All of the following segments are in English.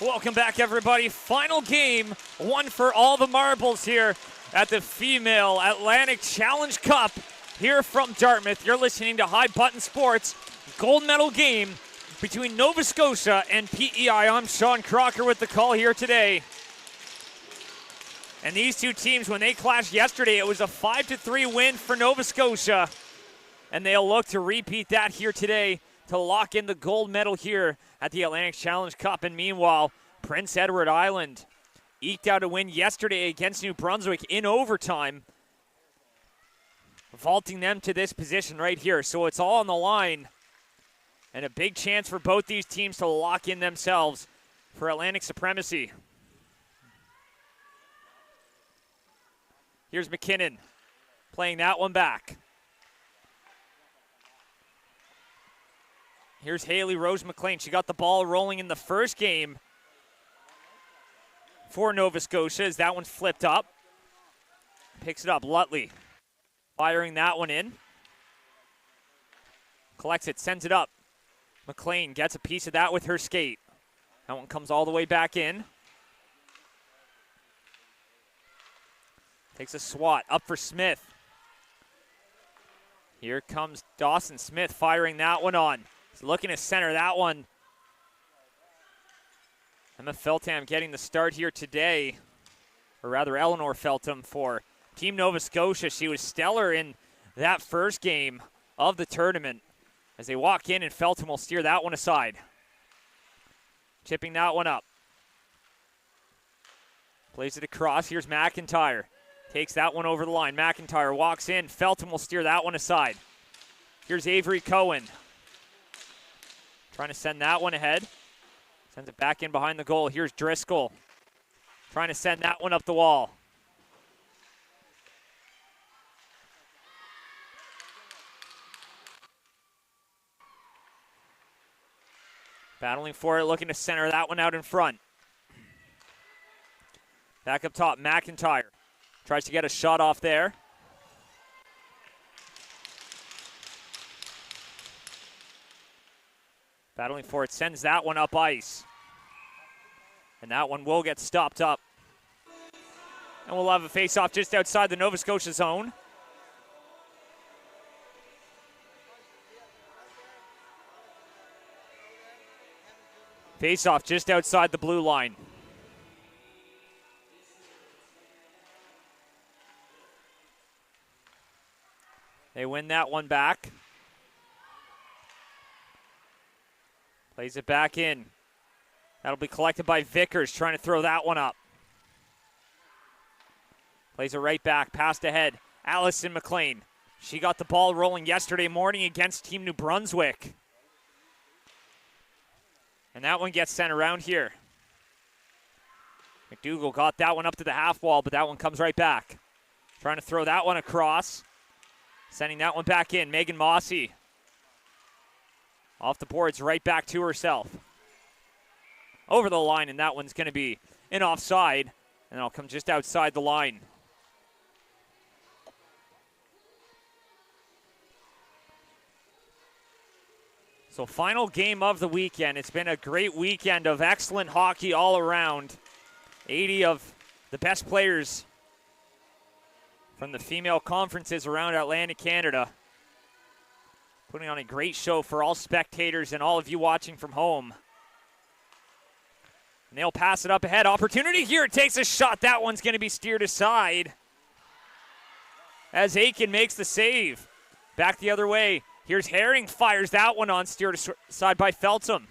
Welcome back, everybody. Final game, one for all the marbles here at the Female Atlantic Challenge Cup here from Dartmouth. You're listening to High Button Sports, gold medal game between Nova Scotia and PEI. I'm Sean Crocker with the call here today. And these two teams, when they clashed yesterday, it was a 5-3 win for Nova Scotia. And they'll look to repeat that here today to lock in the gold medal here at the Atlantic Challenge Cup. And meanwhile, Prince Edward Island eked out a win yesterday against New Brunswick in overtime, vaulting them to this position right here. So it's all on the line, and a big chance for both these teams to lock in themselves for Atlantic supremacy. Here's McKinnon playing that one back. Here's Haley Rose McLean. She got the ball rolling in the first game for Nova Scotia as that one flipped up. Picks it up, Lutley firing that one in. Collects it, sends it up. McLean gets a piece of that with her skate. That one comes all the way back in. Takes a swat, up for Smith. Here comes Dawson Smith firing that one on. He's looking to center that one. Emma Feltham getting the start here today, or rather Eleanor Feltham for Team Nova Scotia. She was stellar in that first game of the tournament. As they walk in, and Feltham will steer that one aside. Chipping that one up. Plays it across. Here's McIntyre. Takes that one over the line. McIntyre walks in. Feltham will steer that one aside. Here's Avery Cohen. Trying to send that one ahead. Sends it back in behind the goal. Here's Driscoll. Trying to send that one up the wall. Battling for it, looking to center that one out in front. Back up top, McIntyre. Tries to get a shot off there. Battling for it, sends that one up ice. And that one will get stopped up. And we'll have a face-off just outside the Nova Scotia zone. Face-off just outside the blue line. They win that one back. Plays it back in. That'll be collected by Vickers, trying to throw that one up. Plays it right back, passed ahead. Allison McLean. She got the ball rolling yesterday morning against Team New Brunswick. And that one gets sent around here. McDougall got that one up to the half wall, but that one comes right back. Trying to throw that one across. Sending that one back in. Megan Mossy. Off the boards, right back to herself. Over the line, and that one's going to be an offside. And it'll come just outside the line. So final game of the weekend. It's been a great weekend of excellent hockey all around. 80 of the best players from the female conferences around Atlantic Canada. Putting on a great show for all spectators and all of you watching from home. And they'll pass it up ahead. Opportunity here. It takes a shot. That one's going to be steered aside as Aiken makes the save. Back the other way. Here's Herring. Fires that one on. Steered aside by Feltham.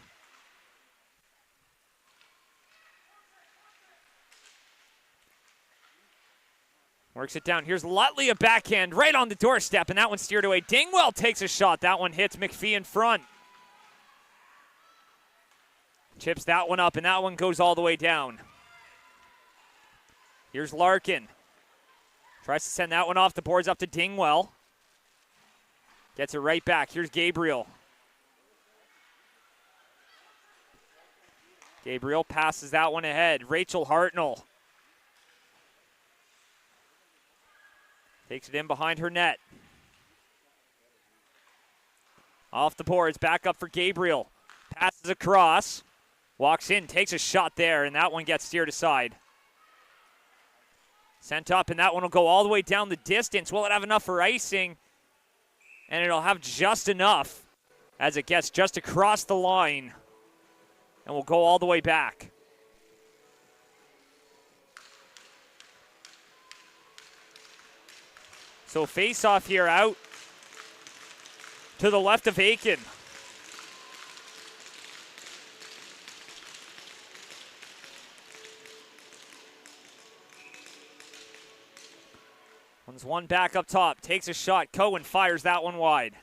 Works it down. Here's Lutley, a backhand right on the doorstep, and that one steered away. Dingwell takes a shot. That one hits McPhee in front. Chips that one up, and that one goes all the way down. Here's Larkin. Tries to send that one off the boards up to Dingwell. Gets it right back. Here's Gabriel. Gabriel passes that one ahead. Rachel Hartnell. Takes it in behind her net. Off the boards, back up for Gabriel. Passes across. Walks in, takes a shot there, and that one gets steered aside. Sent up, and that one will go all the way down the distance. Will it have enough for icing? And it'll have just enough as it gets just across the line. And will go all the way back. So face-off here out to the left of Aiken. One's one back up top, takes a shot. Cohen fires that one wide.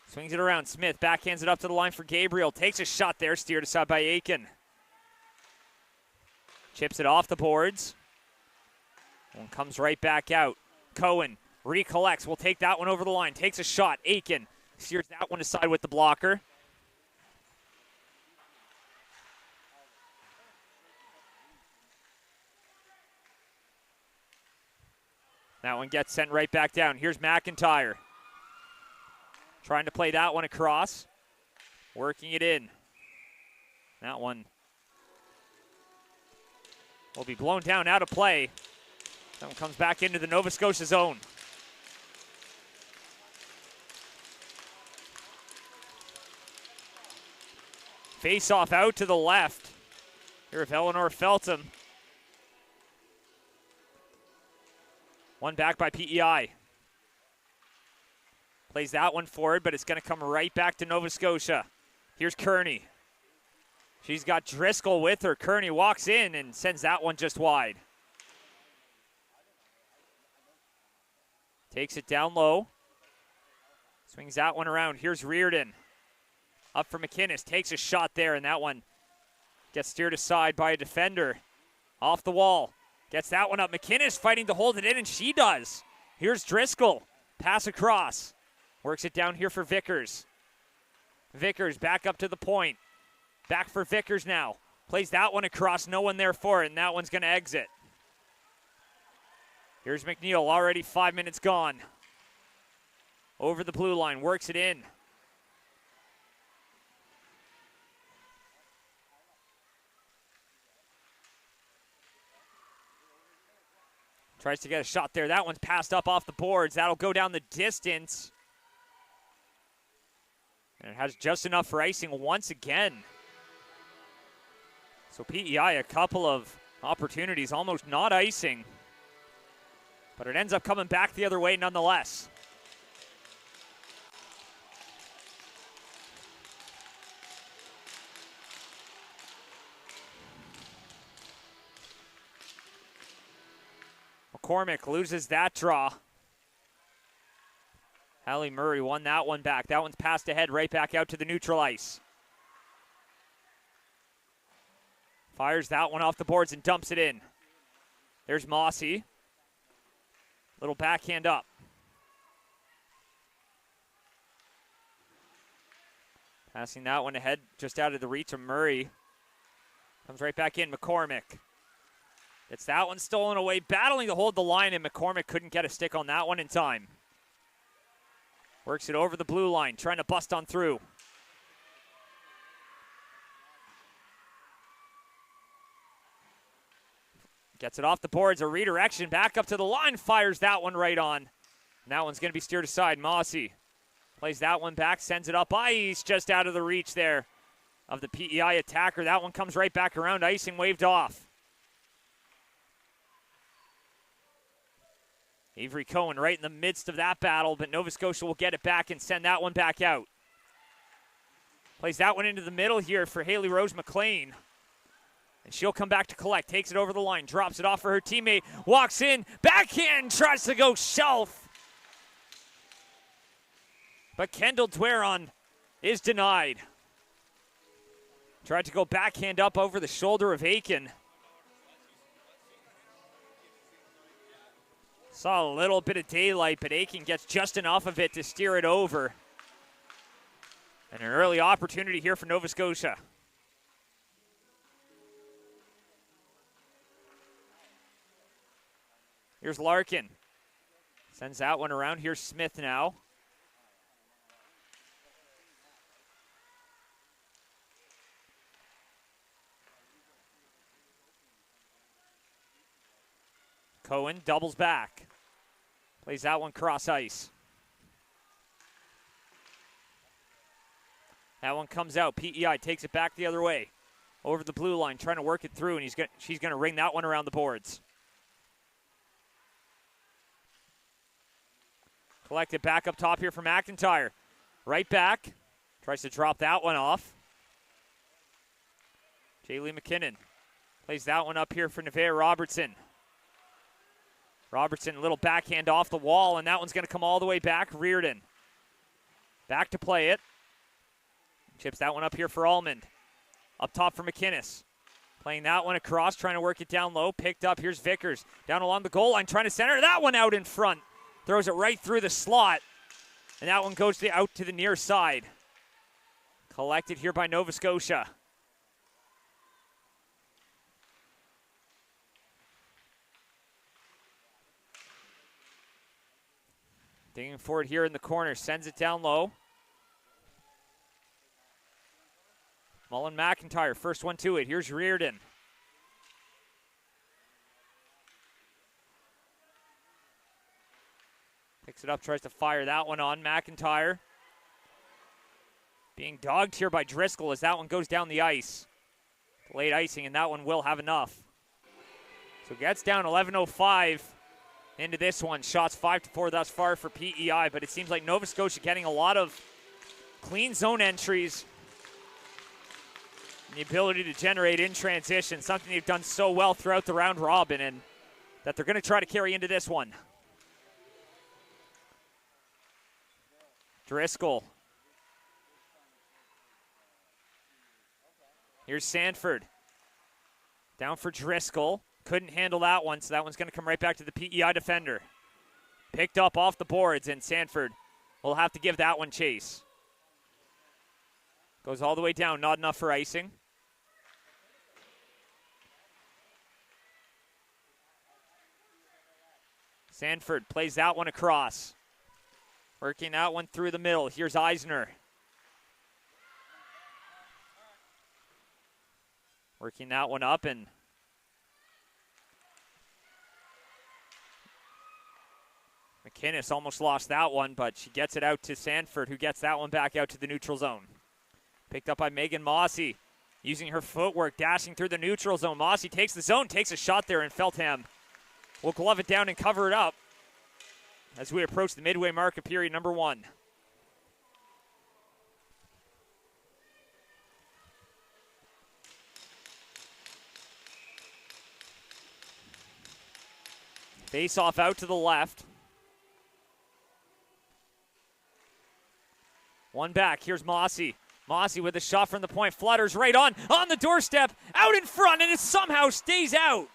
Swings it around. Smith backhands it up to the line for Gabriel. Takes a shot there, steered aside by Aiken. Chips it off the boards. One comes right back out. Cohen recollects, will take that one over the line. Takes a shot. Aiken steers that one aside with the blocker. That one gets sent right back down. Here's McIntyre. Trying to play that one across. Working it in. That one will be blown down out of play. That one comes back into the Nova Scotia zone. Face-off out to the left. Here if Eleanor Feltham. One back by PEI. Plays that one forward, but it's going to come right back to Nova Scotia. Here's Kearney. She's got Driscoll with her. Kearney walks in and sends that one just wide. Takes it down low. Swings that one around. Here's Reardon. Up for McInnes. Takes a shot there, and that one gets steered aside by a defender. Off the wall. Gets that one up. McInnes fighting to hold it in, and she does. Here's Driscoll. Pass across. Works it down here for Vickers. Vickers back up to the point. Back for Vickers now. Plays that one across. No one there for it, and that one's going to exit. Here's McNeil. Already 5 minutes gone. Over the blue line. Works it in. Tries to get a shot there. That one's passed up off the boards. That'll go down the distance. And it has just enough for icing once again. So PEI, a couple of opportunities, almost not icing. But it ends up coming back the other way nonetheless. McCormick loses that draw. Hallie Murray won that one back. That one's passed ahead right back out to the neutral ice. Fires that one off the boards and dumps it in. There's Mossy. Little backhand up. Passing that one ahead just out of the reach of Murray. Comes right back in, McCormick. It's that one stolen away, battling to hold the line, and McCormick couldn't get a stick on that one in time. Works it over the blue line, trying to bust on through. Gets it off the boards, a redirection, back up to the line, fires that one right on. And that one's going to be steered aside. Mossy plays that one back, sends it up ice, just out of the reach there of the PEI attacker. That one comes right back around, icing waved off. Avery Cohen right in the midst of that battle, but Nova Scotia will get it back and send that one back out. Plays that one into the middle here for Haley Rose McLean. And she'll come back to collect, takes it over the line, drops it off for her teammate, walks in, backhand, tries to go shelf. But Kendall Dweron is denied. Tried to go backhand up over the shoulder of Aiken. Saw a little bit of daylight, but Aiken gets just enough of it to steer it over. And an early opportunity here for Nova Scotia. Here's Larkin. Sends that one around. Here's Smith now. Cohen doubles back. Plays that one cross ice. That one comes out. PEI takes it back the other way. Over the blue line, trying to work it through, and she's going to ring that one around the boards. Collected back up top here from McIntyre. Right back. Tries to drop that one off. Jaylee McKinnon plays that one up here for Nevaeh Robertson. Robertson, a little backhand off the wall, and that one's going to come all the way back. Reardon back to play it. Chips that one up here for Almond. Up top for McInnes. Playing that one across, trying to work it down low. Picked up. Here's Vickers. Down along the goal line, trying to center. That one out in front. Throws it right through the slot. And that one goes out to the near side. Collected here by Nova Scotia. Digging for it here in the corner. Sends it down low. Mullen McIntyre, first one to it. Here's Reardon. Picks it up, tries to fire that one on. McIntyre being dogged here by Driscoll as that one goes down the ice. Delayed icing, and that one will have enough. So gets down 11:05 into this one. Shots 5-4 thus far for PEI, but it seems like Nova Scotia getting a lot of clean zone entries. And the ability to generate in transition, something they've done so well throughout the round robin, and that they're going to try to carry into this one. Driscoll. Here's Sanford. Down for Driscoll. Couldn't handle that one, so that one's going to come right back to the PEI defender. Picked up off the boards, and Sanford will have to give that one chase. Goes all the way down, not enough for icing. Sanford plays that one across. Working that one through the middle. Here's Eisner. Working that one up, and McInnes almost lost that one, but she gets it out to Sanford, who gets that one back out to the neutral zone. Picked up by Megan Mossy, using her footwork, dashing through the neutral zone. Mossy takes the zone, takes a shot there, and Feltham will glove it down and cover it up as we approach the midway mark of period number 1. Face off out to the left. One back. Here's Mossy. Mossy with a shot from the point. Flutters right on the doorstep, out in front, and it somehow stays out.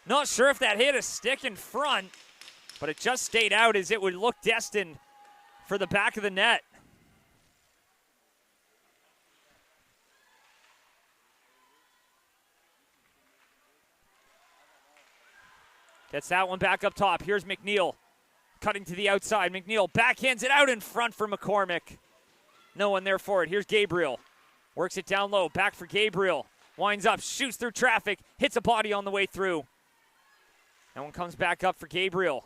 Not sure if that hit a stick in front, but it just stayed out as it would look destined for the back of the net. Gets that one back up top. Here's McNeil cutting to the outside. McNeil backhands it out in front for McCormick. No one there for it. Here's Gabriel. Works it down low. Back for Gabriel. Winds up, shoots through traffic, hits a body on the way through. That one comes back up for Gabriel.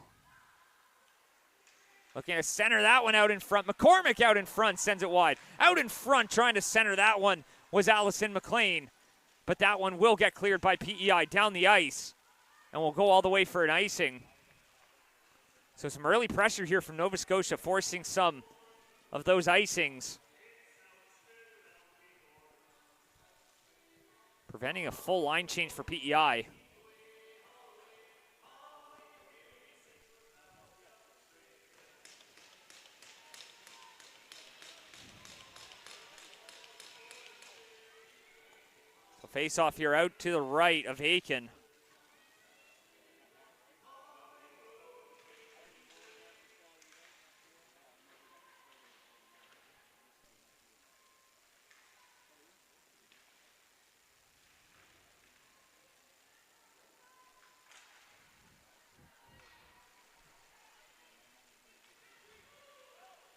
Looking to center that one out in front. McCormick out in front, sends it wide. Out in front, trying to center that one was Allison McLean. But that one will get cleared by PEI down the ice. And will go all the way for an icing. So some early pressure here from Nova Scotia, forcing some of those icings. Preventing a full line change for PEI. So face off here out to the right of Aiken.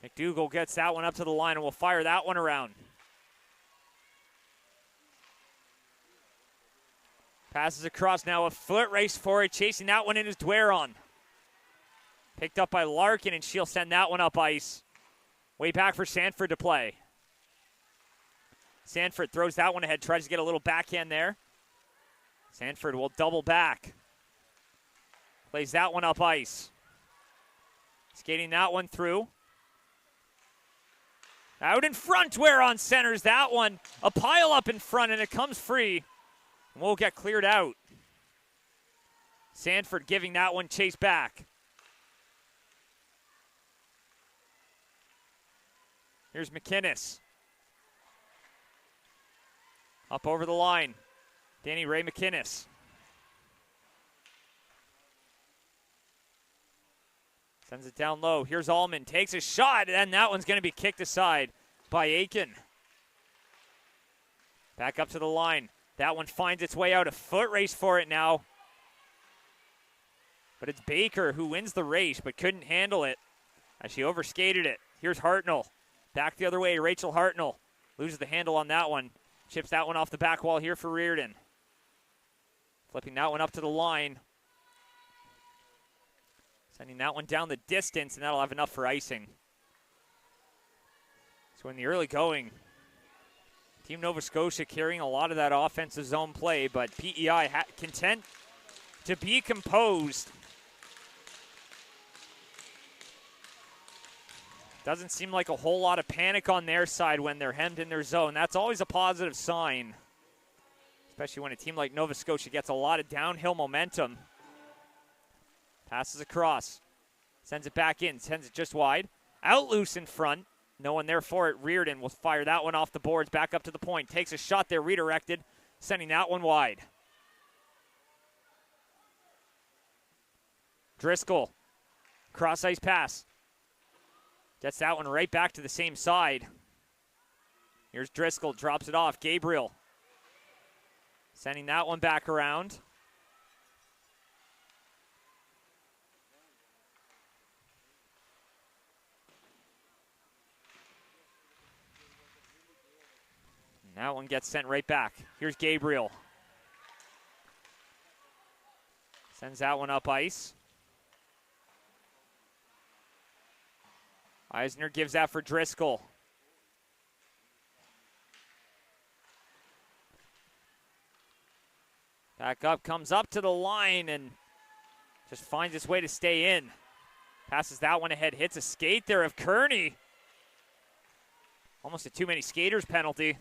McDougall gets that one up to the line and will fire that one around. Passes across now, a foot race for it. Chasing that one in is Dweron. Picked up by Larkin, and she'll send that one up ice. Way back for Sanford to play. Sanford throws that one ahead, tries to get a little backhand there. Sanford will double back. Plays that one up ice. Skating that one through. Out in front, Dweron centers that one. A pile up in front, and it comes free. And will get cleared out. Sanford giving that one chase back. Here's McInnes. Up over the line. Danny Ray McInnes. Sends it down low. Here's Allman. Takes a shot, and that one's going to be kicked aside by Aiken. Back up to the line. That one finds its way out. A foot race for it now. But it's Baker who wins the race, but couldn't handle it as she overskated it. Here's Hartnell. Back the other way, Rachel Hartnell. Loses the handle on that one. Chips that one off the back wall here for Reardon. Flipping that one up to the line. Sending that one down the distance, and that'll have enough for icing. So in the early going, Team Nova Scotia carrying a lot of that offensive zone play, but PEI content to be composed. Doesn't seem like a whole lot of panic on their side when they're hemmed in their zone. That's always a positive sign, especially when a team like Nova Scotia gets a lot of downhill momentum. Passes across, sends it back in, sends it just wide. Out loose in front, no one there for it. Reardon will fire that one off the boards, back up to the point. Takes a shot there, redirected, sending that one wide. Driscoll, cross ice pass. Gets that one right back to the same side. Here's Driscoll, drops it off. Gabriel sending that one back around. And that one gets sent right back. Here's Gabriel. Sends that one up ice. Eisner gives that for Driscoll. Back up, comes up to the line and just finds its way to stay in. Passes that one ahead, hits a skate there of Kearney. Almost a too many skaters penalty.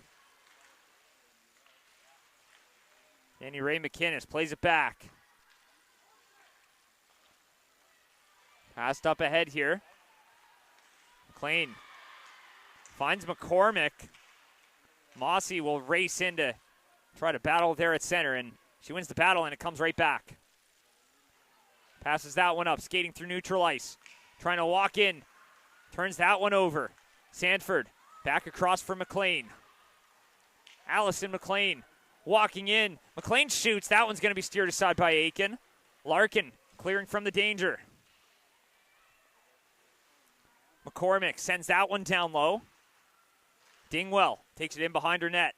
Danny Ray McInnes plays it back. Passed up ahead here. McLean finds McCormick. Mossy will race in to try to battle there at center, and she wins the battle, and it comes right back. Passes that one up, skating through neutral ice. Trying to walk in. Turns that one over. Sanford back across for McLean. Allison McLean walking in. McLean shoots. That one's going to be steered aside by Aiken. Larkin clearing from the danger. McCormick sends that one down low. Dingwell takes it in behind her net.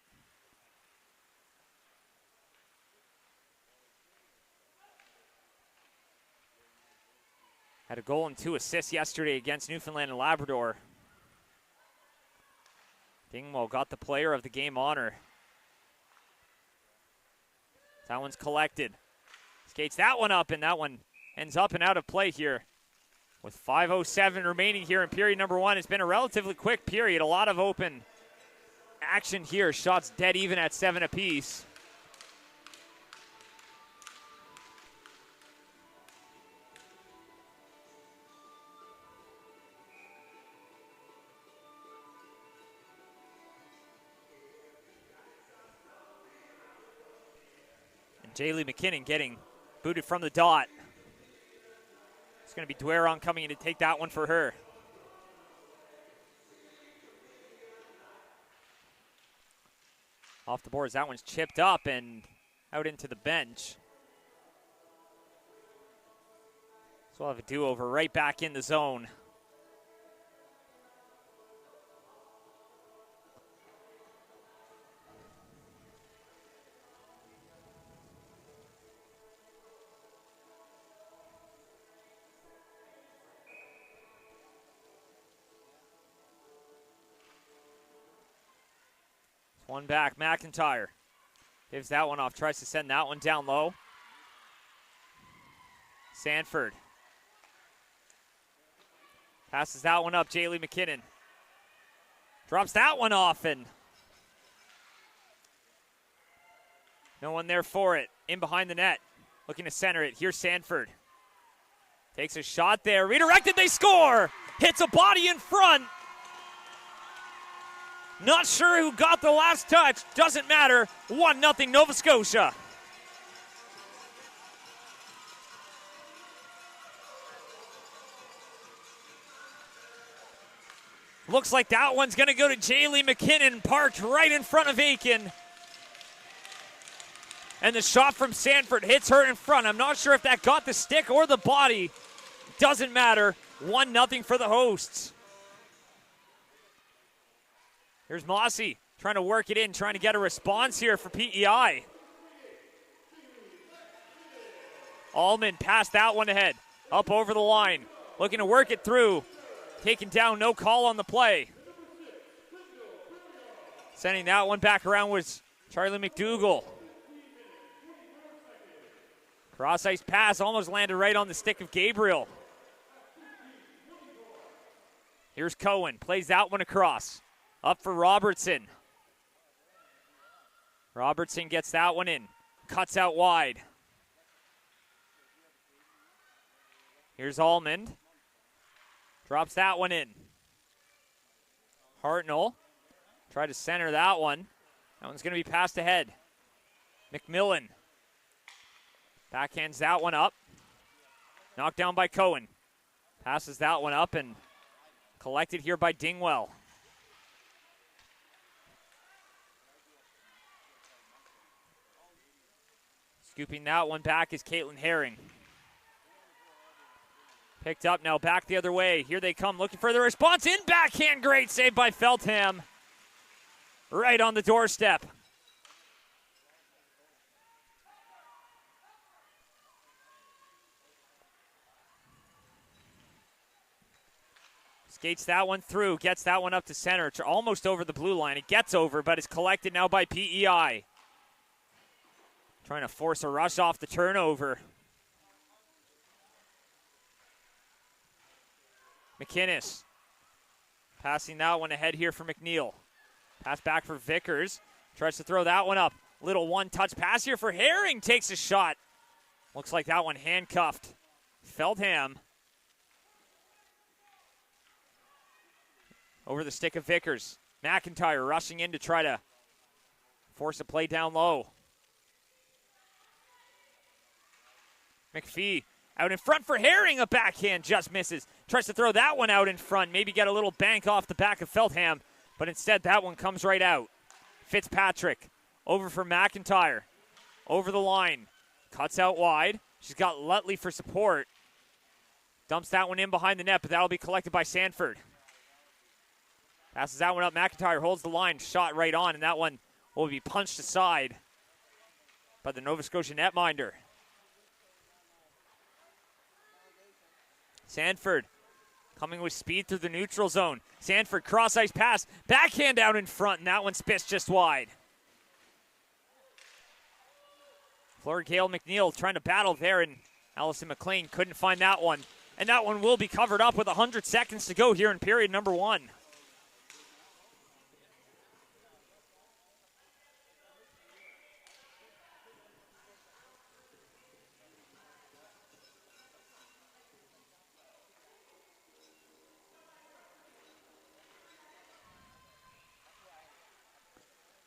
Had a goal and 2 assists yesterday against Newfoundland and Labrador. Dingwell got the player of the game honor. That one's collected. Skates that one up, and that one ends up and out of play here. With 5:07 remaining here in period number 1, it's been a relatively quick period. A lot of open action here. Shots dead even at 7 apiece. And Jaylee McKinnon getting booted from the dot. It's going to be Dweron coming in to take that one for her. Off the boards, that one's chipped up and out into the bench. So we'll have a do-over right back in the zone. One back, McIntyre. Gives that one off, tries to send that one down low. Sanford. Passes that one up, Jaylee McKinnon. Drops that one off, and no one there for it. In behind the net. Looking to center it. Here's Sanford. Takes a shot there. Redirected, they score! Hits a body in front. Not sure who got the last touch. Doesn't matter. 1-0 Nova Scotia. Looks like that one's going to go to Jaylee McKinnon, parked right in front of Aiken. And the shot from Sanford hits her in front. I'm not sure if that got the stick or the body. Doesn't matter. 1-0 for the hosts. Here's Mossy trying to work it in, trying to get a response here for PEI. Allman passed that one ahead. Up over the line. Looking to work it through. Taken down, no call on the play. Sending that one back around was Charlie McDougall. Cross ice pass almost landed right on the stick of Gabriel. Here's Cohen, plays that one across. Up for Robertson. Robertson gets that one in. Cuts out wide. Here's Almond. Drops that one in. Hartnell. Try to center that one. That one's going to be passed ahead. McMillan. Backhands that one up. Knocked down by Cohen. Passes that one up and collected here by Dingwell. Scooping that one back is Caitlin Herring. Picked up now, back the other way. Here they come, looking for the response. In backhand, great save by Feltham. Right on the doorstep. Skates that one through, gets that one up to center. It's almost over the blue line. It gets over, but it's collected now by PEI. Trying to force a rush off the turnover. McInnes passing that one ahead here for McNeil. Pass back for Vickers. Tries to throw that one up. Little one-touch pass here for Herring. Takes a shot. Looks like that one handcuffed. Feldham. Over the stick of Vickers. McIntyre rushing in to try to force a play down low. McPhee out in front for Herring. A backhand just misses. Tries to throw that one out in front. Maybe get a little bank off the back of Feltham. But instead, that one comes right out. Fitzpatrick over for McIntyre. Over the line. Cuts out wide. She's got Lutley for support. Dumps that one in behind the net, but that'll be collected by Sanford. Passes that one up. McIntyre holds the line. Shot right on, and that one will be punched aside by the Nova Scotia netminder. Sanford coming with speed through the neutral zone. Sanford cross-ice pass. Backhand out in front, and that one spits just wide. Fleur Gale McNeil trying to battle there, and Allison McLean couldn't find that one. And that one will be covered up with 100 seconds to go here in period number 1.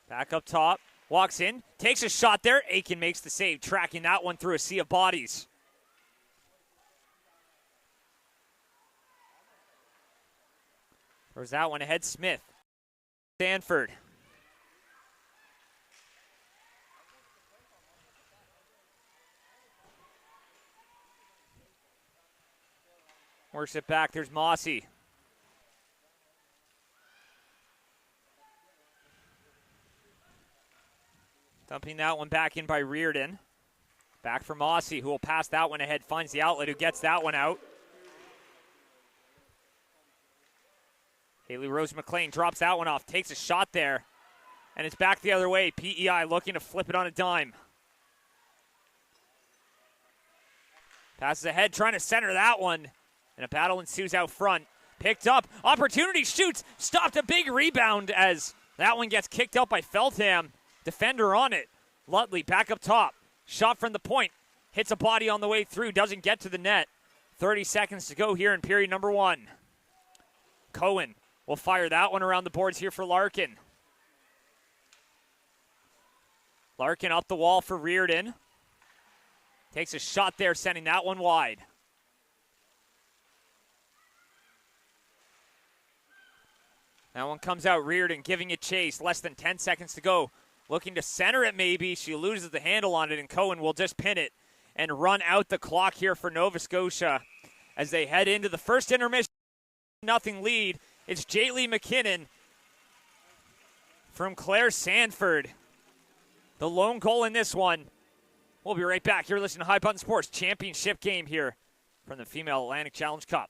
Back up top, walks in, takes a shot there. Aiken makes the save, tracking that one through a sea of bodies. Throws that one ahead, Smith. Sanford. Works it back, there's Mossy. Dumping that one back in by Reardon. Back for Mossy, who will pass that one ahead, finds the outlet, who gets that one out. Haley Rose McLean drops that one off, takes a shot there. And it's back the other way. PEI looking to flip it on a dime. Passes ahead, trying to center that one. And a battle ensues out front. Picked up. Opportunity, shoots. Stopped, a big rebound as that one gets kicked out by Feltham. Defender on it. Lutley back up top. Shot from the point. Hits a body on the way through. Doesn't get to the net. 30 seconds to go here in period number 1. Cohen will fire that one around the boards here for Larkin. Larkin up the wall for Reardon. Takes a shot there, sending that one wide. That one comes out, Reardon giving it chase. Less than 10 seconds to go. Looking to center it maybe. She loses the handle on it, and Cohen will just pin it and run out the clock here for Nova Scotia as they head into the first intermission. Nothing lead. It's Jaylee McKinnon from Claire Sanford. The lone goal in this one. We'll be right back. You're listening to High Button Sports Championship game here from the Female Atlantic Challenge Cup.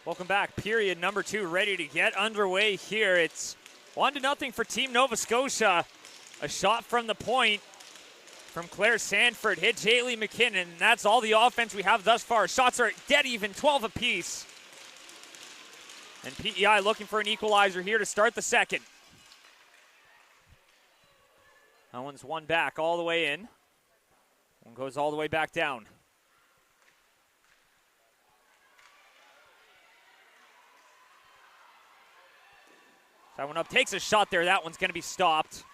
Welcome back. Period number 2 ready to get underway here. It's 1-0 for Team Nova Scotia. A shot from the point from Claire Sanford hit Jaylee McKinnon, and that's all the offense we have thus far. Shots are dead even, 12 apiece. And PEI looking for an equalizer here to start the second. That one's one back all the way in. One goes all the way back down. That one up, takes a shot there. That one's going to be stopped.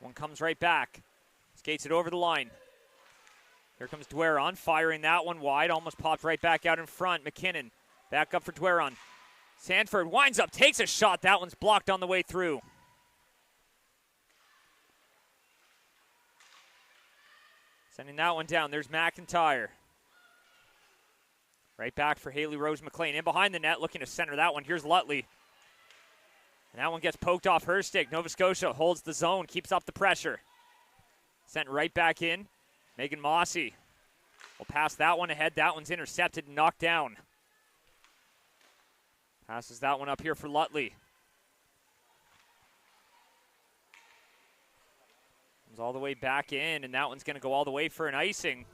One comes right back. Skates it over the line. Here comes Dweron, firing that one wide. Almost popped right back out in front. McKinnon back up for Dweron. Sanford winds up, takes a shot. That one's blocked on the way through. Sending that one down. There's McIntyre. Right back for Haley Rose McLean. In behind the net, looking to center that one. Here's Lutley. And that one gets poked off her stick. Nova Scotia holds the zone, keeps up the pressure. Sent right back in. Megan Mossy will pass that one ahead. That one's intercepted and knocked down. Passes that one up here for Lutley. Comes all the way back in, and that one's going to go all the way for an icing.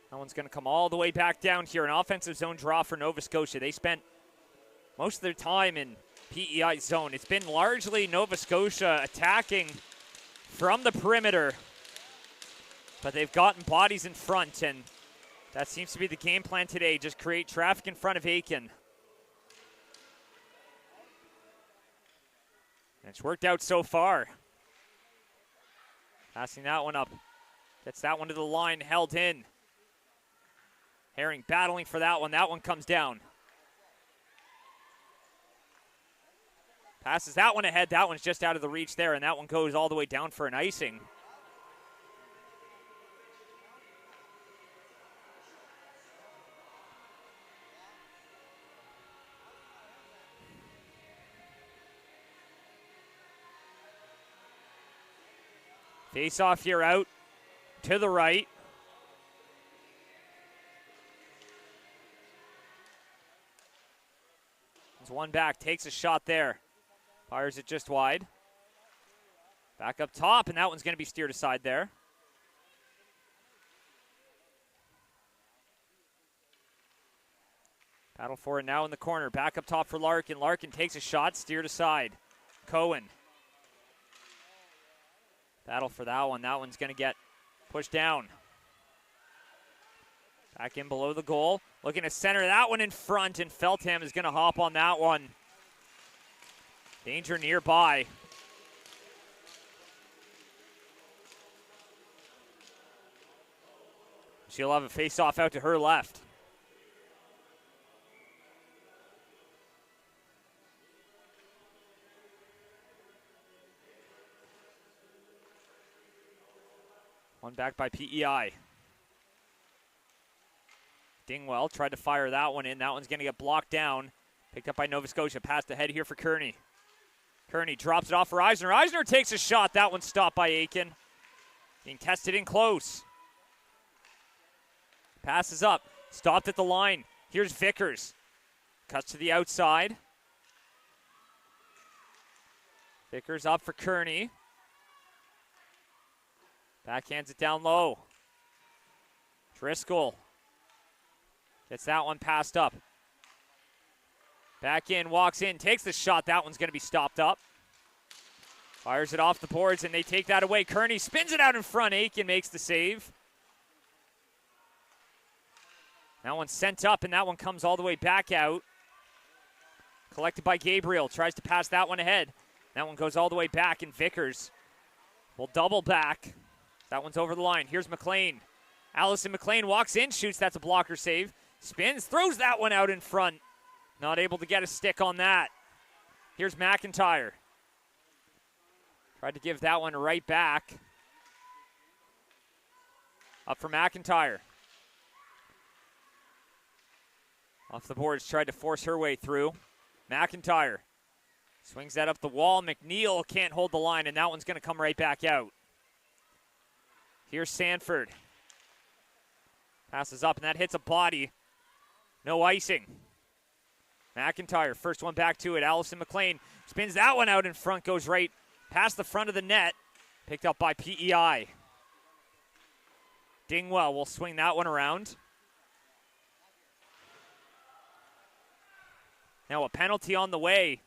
That one's going to come all the way back down here. An offensive zone draw for Nova Scotia. They spent most of their time in PEI zone. It's been largely Nova Scotia attacking from the perimeter, but they've gotten bodies in front, and that seems to be the game plan today. Just create traffic in front of Aiken. And it's worked out so far. Passing that one up. Gets that one to the line, held in. Herring battling for that one. That one comes down. Passes that one ahead. That one's just out of the reach there, and that one goes all the way down for an icing. Face off here out to the right. One back, takes a shot there. Fires it just wide. Back up top, and that one's going to be steered aside there. Battle for it now in the corner. Back up top for Larkin. Larkin takes a shot, steered aside. Cohen. Battle for that one. That one's going to get pushed down. Back in below the goal. Looking to center that one in front, and Feltham is going to hop on that one. Danger nearby. She'll have a face-off out to her left. One back by PEI. Dingwell tried to fire that one in. That one's going to get blocked down. Picked up by Nova Scotia. Passed ahead here for Kearney. Kearney drops it off for Eisner. Eisner takes a shot. That one's stopped by Aiken. Being tested in close. Passes up. Stopped at the line. Here's Vickers. Cuts to the outside. Vickers up for Kearney. Backhands it down low. Driscoll. Gets that one passed up. Back in, walks in, takes the shot. That one's going to be stopped up. Fires it off the boards, and they take that away. Kearney spins it out in front. Aiken makes the save. That one's sent up, and that one comes all the way back out. Collected by Gabriel. Tries to pass that one ahead. That one goes all the way back, and Vickers will double back. That one's over the line. Here's McLean. Allison McLean walks in, shoots. That's a blocker save. Spins, throws that one out in front. Not able to get a stick on that. Here's McIntyre. Tried to give that one right back. Up for McIntyre. Off the boards, tried to force her way through. McIntyre swings that up the wall. McNeil can't hold the line, and that one's going to come right back out. Here's Sanford. Passes up, and that hits a body. No icing. McIntyre, first one back to it. Allison McLean spins that one out in front, goes right past the front of the net. Picked up by PEI. Dingwell will swing that one around. Now a penalty on the way.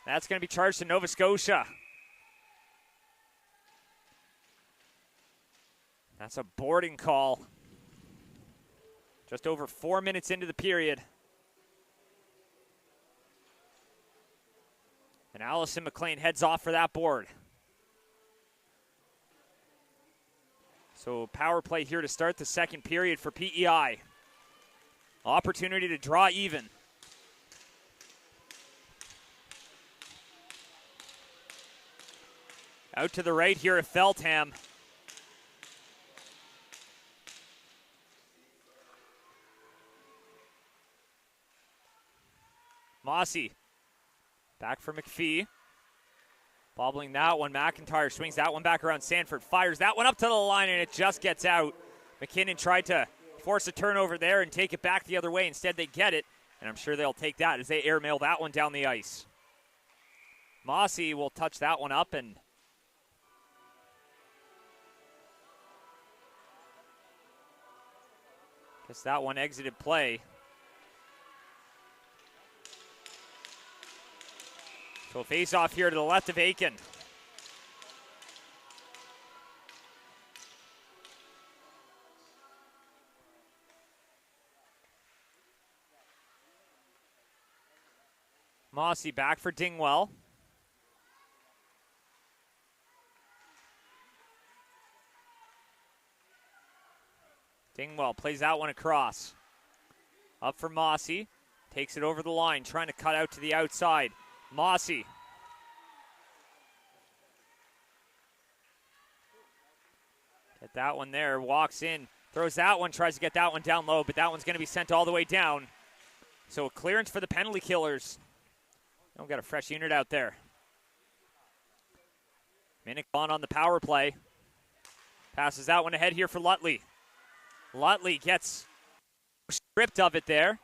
That's going to be charged to Nova Scotia. That's a boarding call. Just over 4 minutes into the period. And Allison McLean heads off for that board. So power play here to start the second period for PEI. Opportunity to draw even. Out to the right here at Feltham. Mossy. Back for McPhee. Bobbling that one. McIntyre swings that one back around Sanford. Fires that one up to the line, and it just gets out. McKinnon tried to force a turnover there and take it back the other way. Instead, they get it, and I'm sure they'll take that as they airmail that one down the ice. Mossy will touch that one up, and guess that one exited play. So face off here to the left of Aiken. Mossy back for Dingwell. Dingwell plays that one across. Up for Mossy. Takes it over the line, trying to cut out to the outside. Mossy. Get that one there, walks in, throws that one, tries to get that one down low, but that one's going to be sent all the way down. So a clearance for the penalty killers. We've got a fresh unit out there. Minnick on the power play. Passes that one ahead here for Lutley. Lutley gets stripped of it there.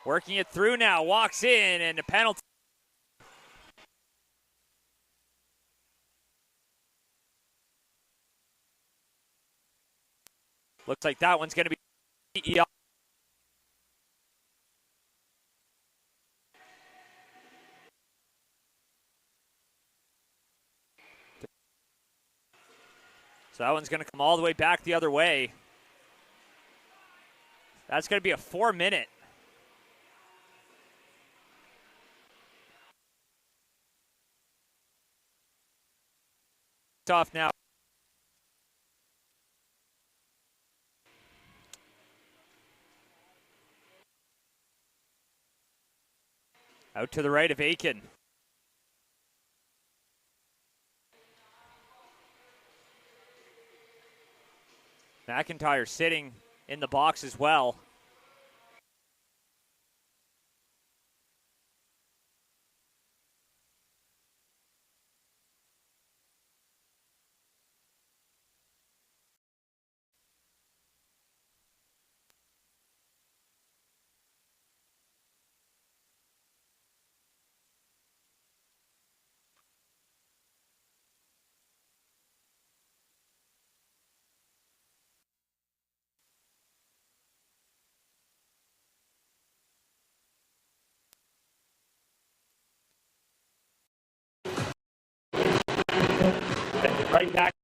Working it through now, walks in, and a penalty. Looks like that one's going to be PEI. So that one's going to come all the way back the other way. That's going to be a 4-minute. Off now. Out to the right of Aiken. McIntyre sitting in the box as well. Right back.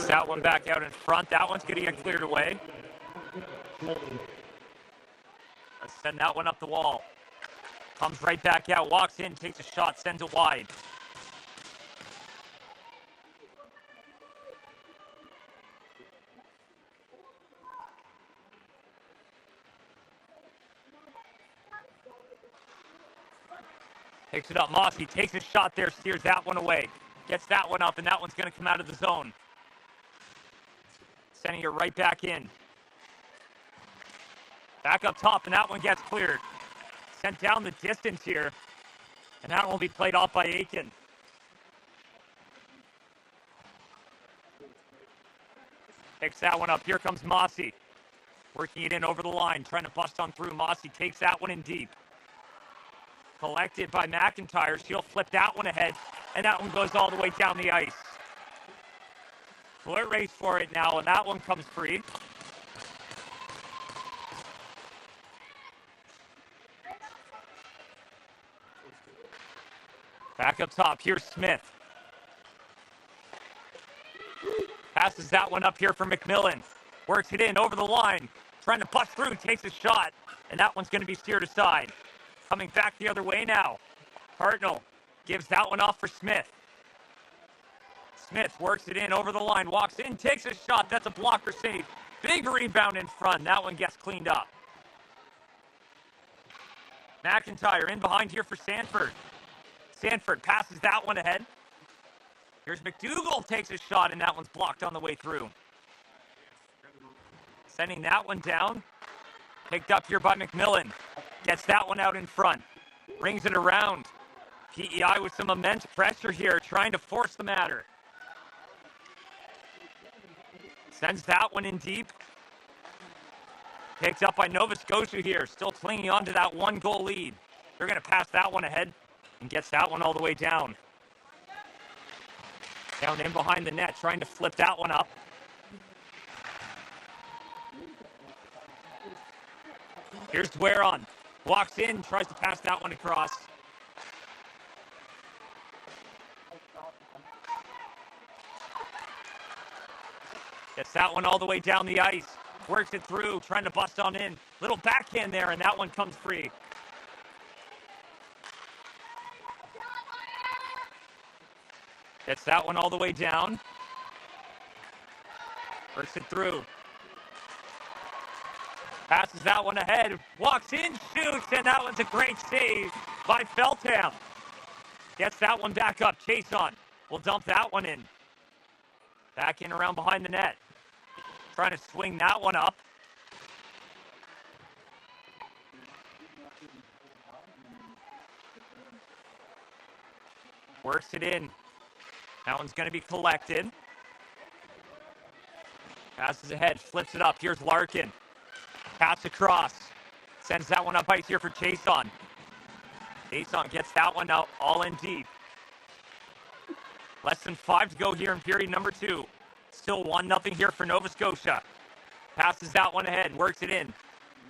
That one back out in front. That one's going to get cleared away. Let's send that one up the wall. Comes right back out, walks in, takes a shot, sends it wide. Takes it up, Mossy takes a shot there, steers that one away. Gets that one up, and that one's going to come out of the zone. Sending it right back in. Back up top, and that one gets cleared. Sent down the distance here, and that one will be played off by Aiken. Picks that one up. Here comes Mossy. Working it in over the line, trying to bust on through. Mossy takes that one in deep. Collected by McIntyre. She'll flip that one ahead, and that one goes all the way down the ice. Foot race for it now, and that one comes free. Back up top, here's Smith. Passes that one up here for McMillan. Works it in over the line. Trying to bust through, takes a shot, and that one's going to be steered aside. Coming back the other way now. Hartnell gives that one off for Smith. Smith works it in over the line, walks in, takes a shot. That's a blocker save. Big rebound in front. That one gets cleaned up. McIntyre in behind here for Sanford. Sanford passes that one ahead. Here's McDougall, takes a shot, and that one's blocked on the way through. Sending that one down. Picked up here by McMillan. Gets that one out in front. Brings it around. PEI with some immense pressure here, trying to force the matter. Sends that one in deep. Picked up by Nova Scotia here, still clinging on to that 1-goal lead. They're going to pass that one ahead and gets that one all the way down. Down in behind the net, trying to flip that one up. Here's Dwaron. Walks in, tries to pass that one across. Gets that one all the way down the ice. Works it through, trying to bust on in. Little backhand there, and that one comes free. Gets that one all the way down. Works it through. Passes that one ahead. Walks in, shoots, and that one's a great save by Feltham. Gets that one back up. Chase on. We'll dump that one in. Back in around behind the net. Trying to swing that one up. Works it in. That one's going to be collected. Passes ahead, flips it up. Here's Larkin. Pass across. Sends that one up ice here for Chason. Chason gets that one out all in deep. Less than 5 to go here in period number 2. Still 1-0 here for Nova Scotia. Passes that one ahead, works it in.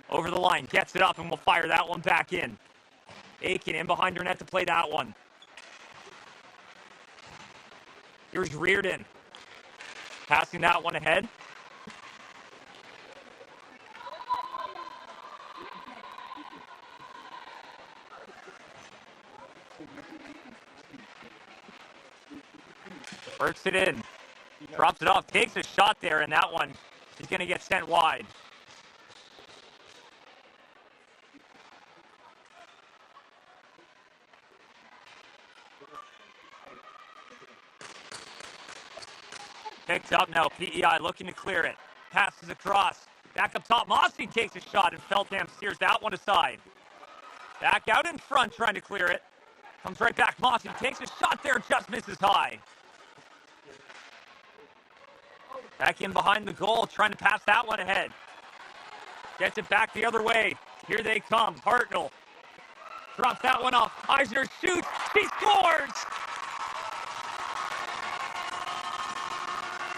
Over the line, gets it up, and we'll fire that one back in. Aiken in behind her net to play that one. Here's Reardon. Passing that one ahead. Works it in. Drops it off. Takes a shot there, and that one is going to get sent wide. Picked up now. PEI looking to clear it. Passes across. Back up top. Mossy takes a shot, and Feltham steers that one aside. Back out in front, trying to clear it. Comes right back. Mossy takes a shot there, just misses high. Back in behind the goal, trying to pass that one ahead. Gets it back the other way. Here they come. Hartnell drops that one off. Eisner shoots. He scores!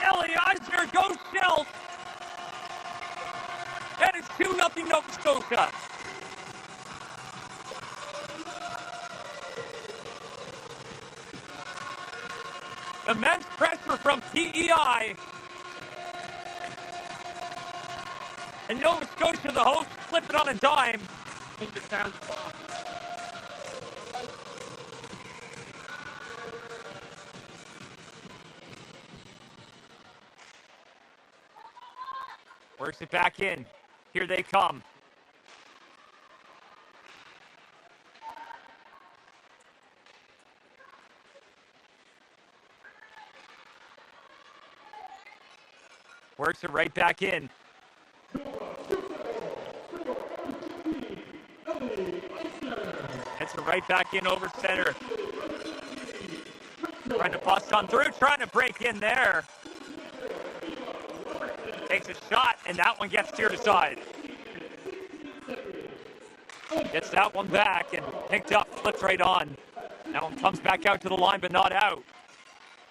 Ellie Eisner goes Shells. And it's 2-0 Nova Scotia. Immense pressure from PEI. And Nova Scotia, the host, flip it on a dime. Works it back in. Here they come. Works it right back in. Gets it right back in over center. Trying to bust on through, trying to break in there. Takes a shot, and that one gets steered aside. Gets that one back and picked up, flips right on. That one comes back out to the line, but not out.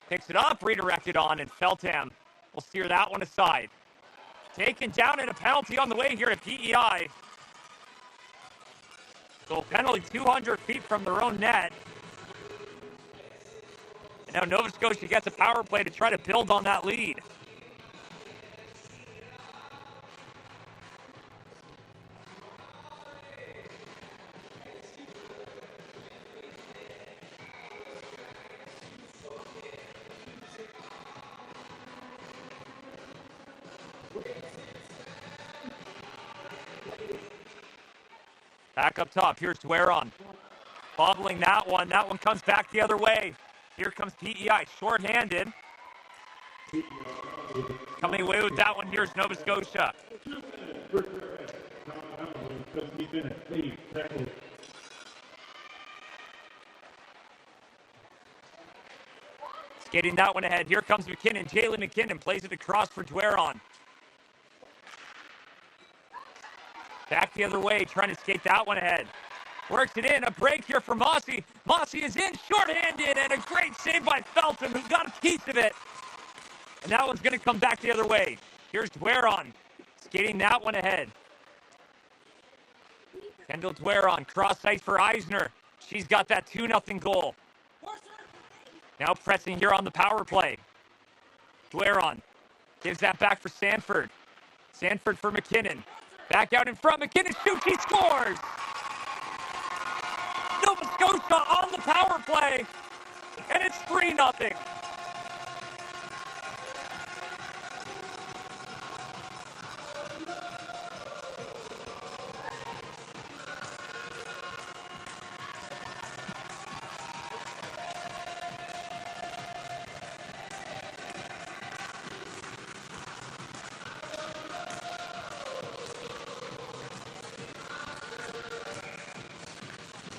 Picks it up, redirected on, and Feltham will steer that one aside. Taken down and a penalty on the way here at PEI. So penalty 200 feet from their own net. And now Nova Scotia gets a power play to try to build on that lead. Back up top, here's Dwaron. Bobbling that one comes back the other way. Here comes PEI, short-handed. Coming away with that one, here's Nova Scotia. Skating that one ahead. Here comes McKinnon. Jalen McKinnon plays it across for Dweron. Back the other way, trying to skate that one ahead. Works it in. A break here for Mossy. Mossy is in, short-handed, and a great save by Felton, who got a piece of it. And that one's going to come back the other way. Here's Dweron, skating that one ahead. Kendall Dweron, cross ice for Eisner. She's got that 2-0 goal. Now pressing here on the power play. Dweron gives that back for Sanford. Sanford for McKinnon. Back out in front. McKinnon shoots. He scores. Nova Scotia on the power play. And it's 3-0.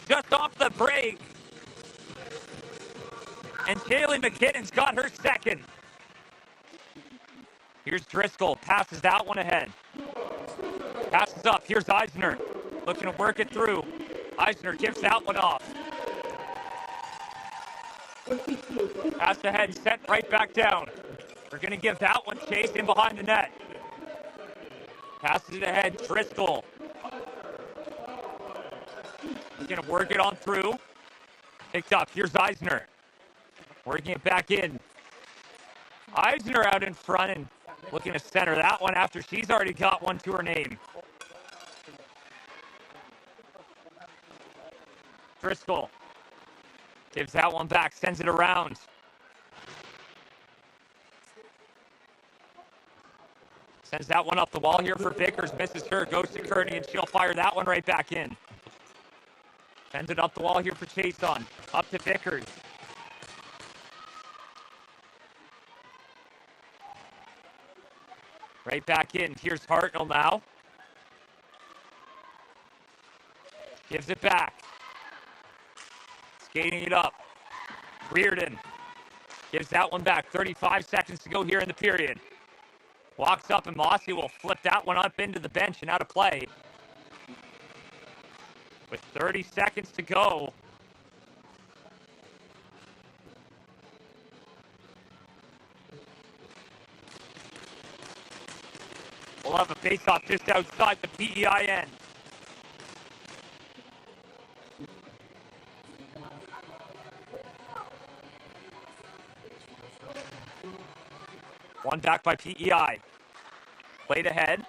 Just off the break. And Jaylee McKinnon's got her second. Here's Driscoll. Passes that one ahead. Passes up. Here's Eisner. Looking to work it through. Eisner gives that one off. Pass ahead. Set right back down. We're going to give that one chase in behind the net. Passes it ahead. Driscoll. He's going to work it on through. Picked up. Here's Eisner. Working it back in. Eisner out in front and looking to center that one after she's already got one to her name. Driscoll gives that one back, sends it around. Sends that one up the wall here for Vickers. Misses her, goes to Kearney, and she'll fire that one right back in. Sends it up the wall here for Chason. Up to Vickers. Right back in. Here's Hartnell now. Gives it back. Skating it up. Reardon gives that one back. 35 seconds to go here in the period. Walks up and Mossy will flip that one up into the bench and out of play. With 30 seconds to go. We'll have a face-off just outside the PEI end. One back by PEI. Played ahead.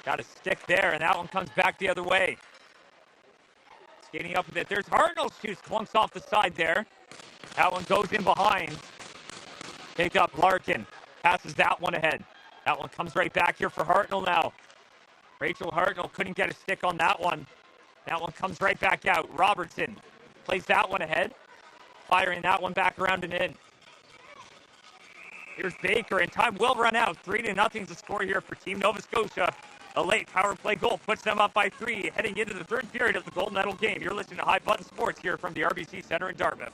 Got a stick there, and that one comes back the other way. Skating up with it. There's Hartnell shoots. Clunks off the side there. That one goes in behind. Picked up Larkin. Passes that one ahead. That one comes right back here for Hartnell now. Rachel Hartnell couldn't get a stick on that one. That one comes right back out. Robertson plays that one ahead. Firing that one back around and in. Here's Baker, and time will run out. 3-0 the score here for Team Nova Scotia. A late power play goal puts them up by 3, heading into the third period of the gold medal game. You're listening to High Button Sports here from the RBC Center in Dartmouth.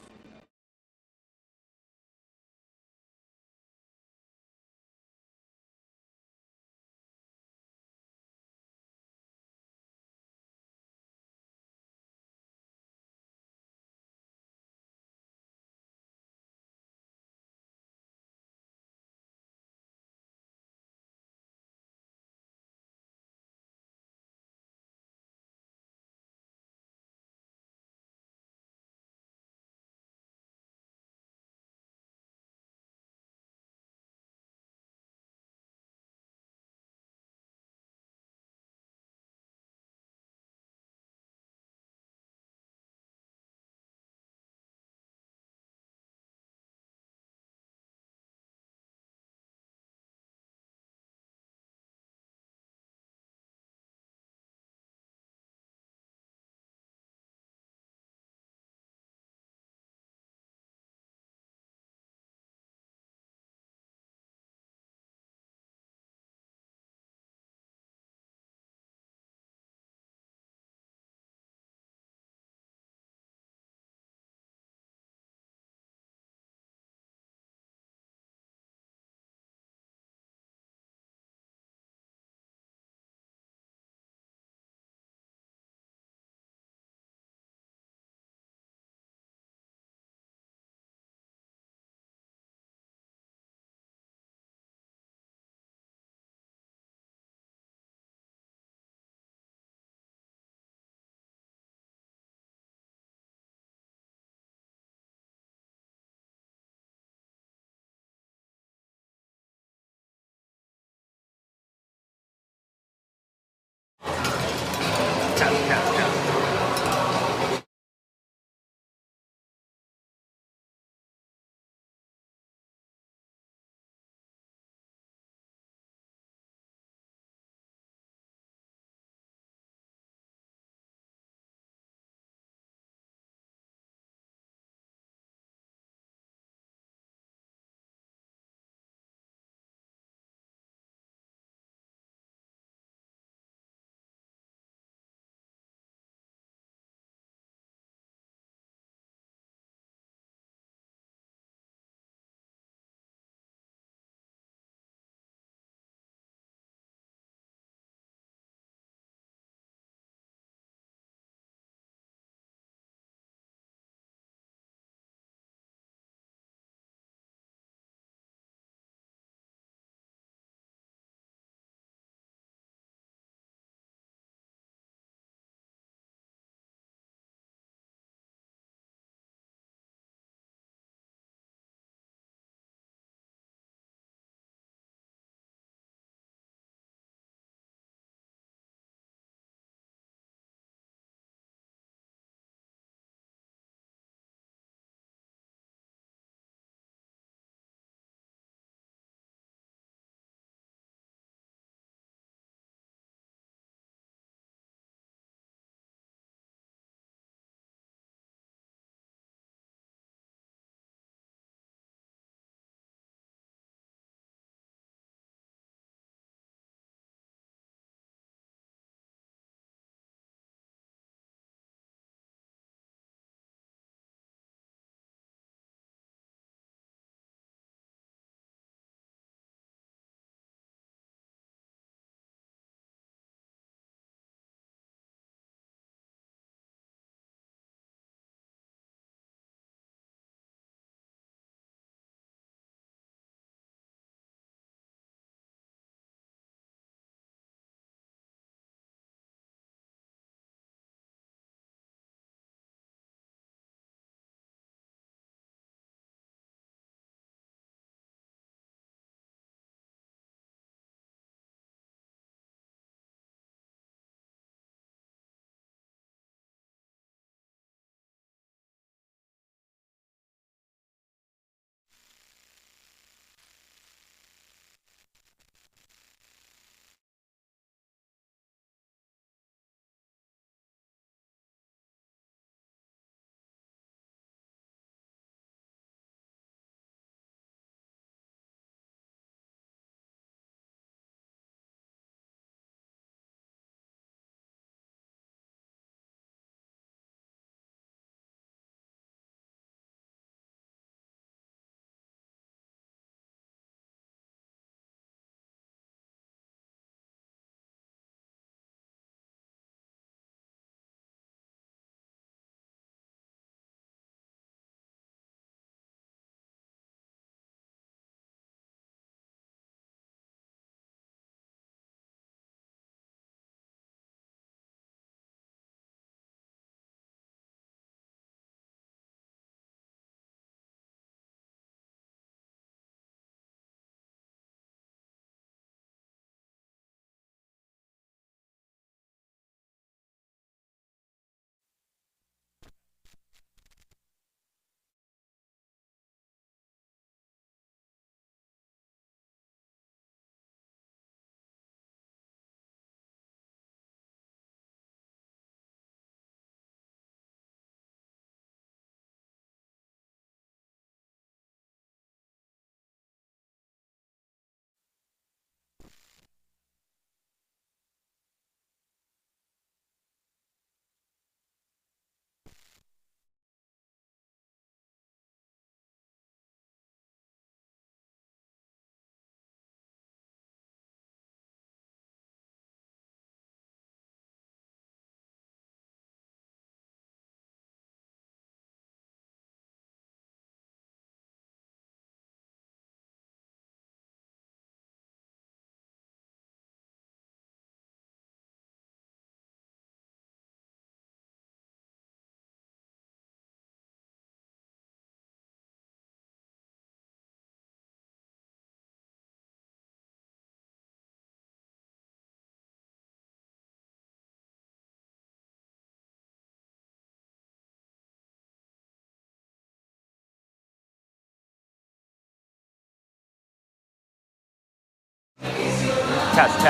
Test.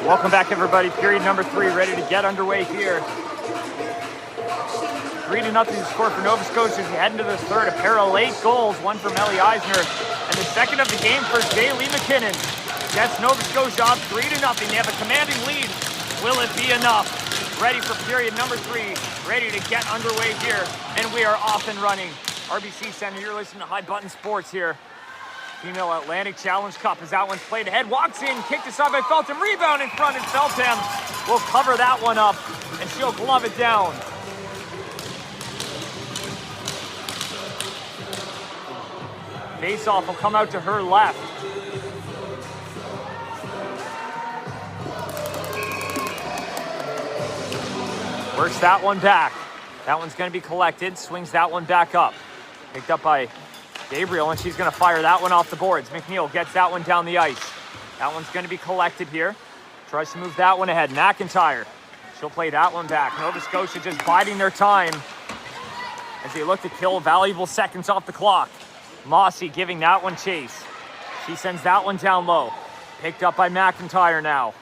Welcome back, everybody. Period number 3 ready to get underway here. 3-0 to score for Nova Scotia as we head into this third. A pair of late goals, one for Melly Eisner, and the second of the game for Jaylee McKinnon. Gets Nova Scotia up 3-0. They have a commanding lead. Will it be enough? Ready for period number 3. Ready to get underway here, and we are off and running. RBC Center, you're listening to High Button Sports here. Female Atlantic Challenge Cup as that one's played ahead. Walks in, kicked aside by Feltham. Rebound in front, and Feltham will cover that one up, and she'll glove it down. Face-off will come out to her left. Works that one back. That one's going to be collected. Swings that one back up. Picked up by Gabriel, and she's going to fire that one off the boards. McNeil gets that one down the ice. That one's going to be collected here. Tries to move that one ahead. McIntyre. She'll play that one back. Nova Scotia just biding their time as they look to kill valuable seconds off the clock. Mossy giving that one chase. She sends that one down low. Picked up by McIntyre now.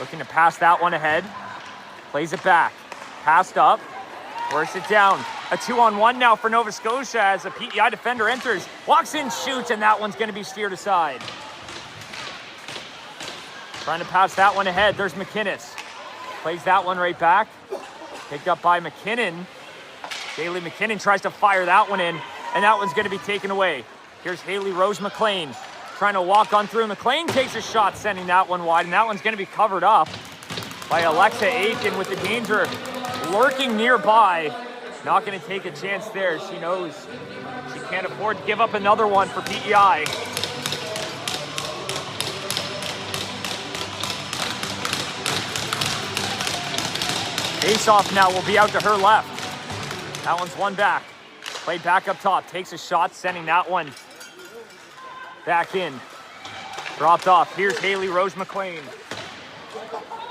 Looking to pass that one ahead. Plays it back. Passed up. Works it down. A 2-on-1 now for Nova Scotia as a PEI defender enters. Walks in, shoots, and that one's going to be steered aside. Trying to pass that one ahead. There's McInnes. Plays that one right back. Picked up by McKinnon. Haley McKinnon tries to fire that one in, and that one's going to be taken away. Here's Haley Rose McLean trying to walk on through. McLean takes a shot, sending that one wide, and that one's going to be covered up by Alexa Aiken with the danger lurking nearby. Not going to take a chance there. She knows she can't afford to give up another one for PEI. Face-off now will be out to her left. That one's one back. Played back up top. Takes a shot, sending that one back in. Dropped off. Here's Haley Rose McLean.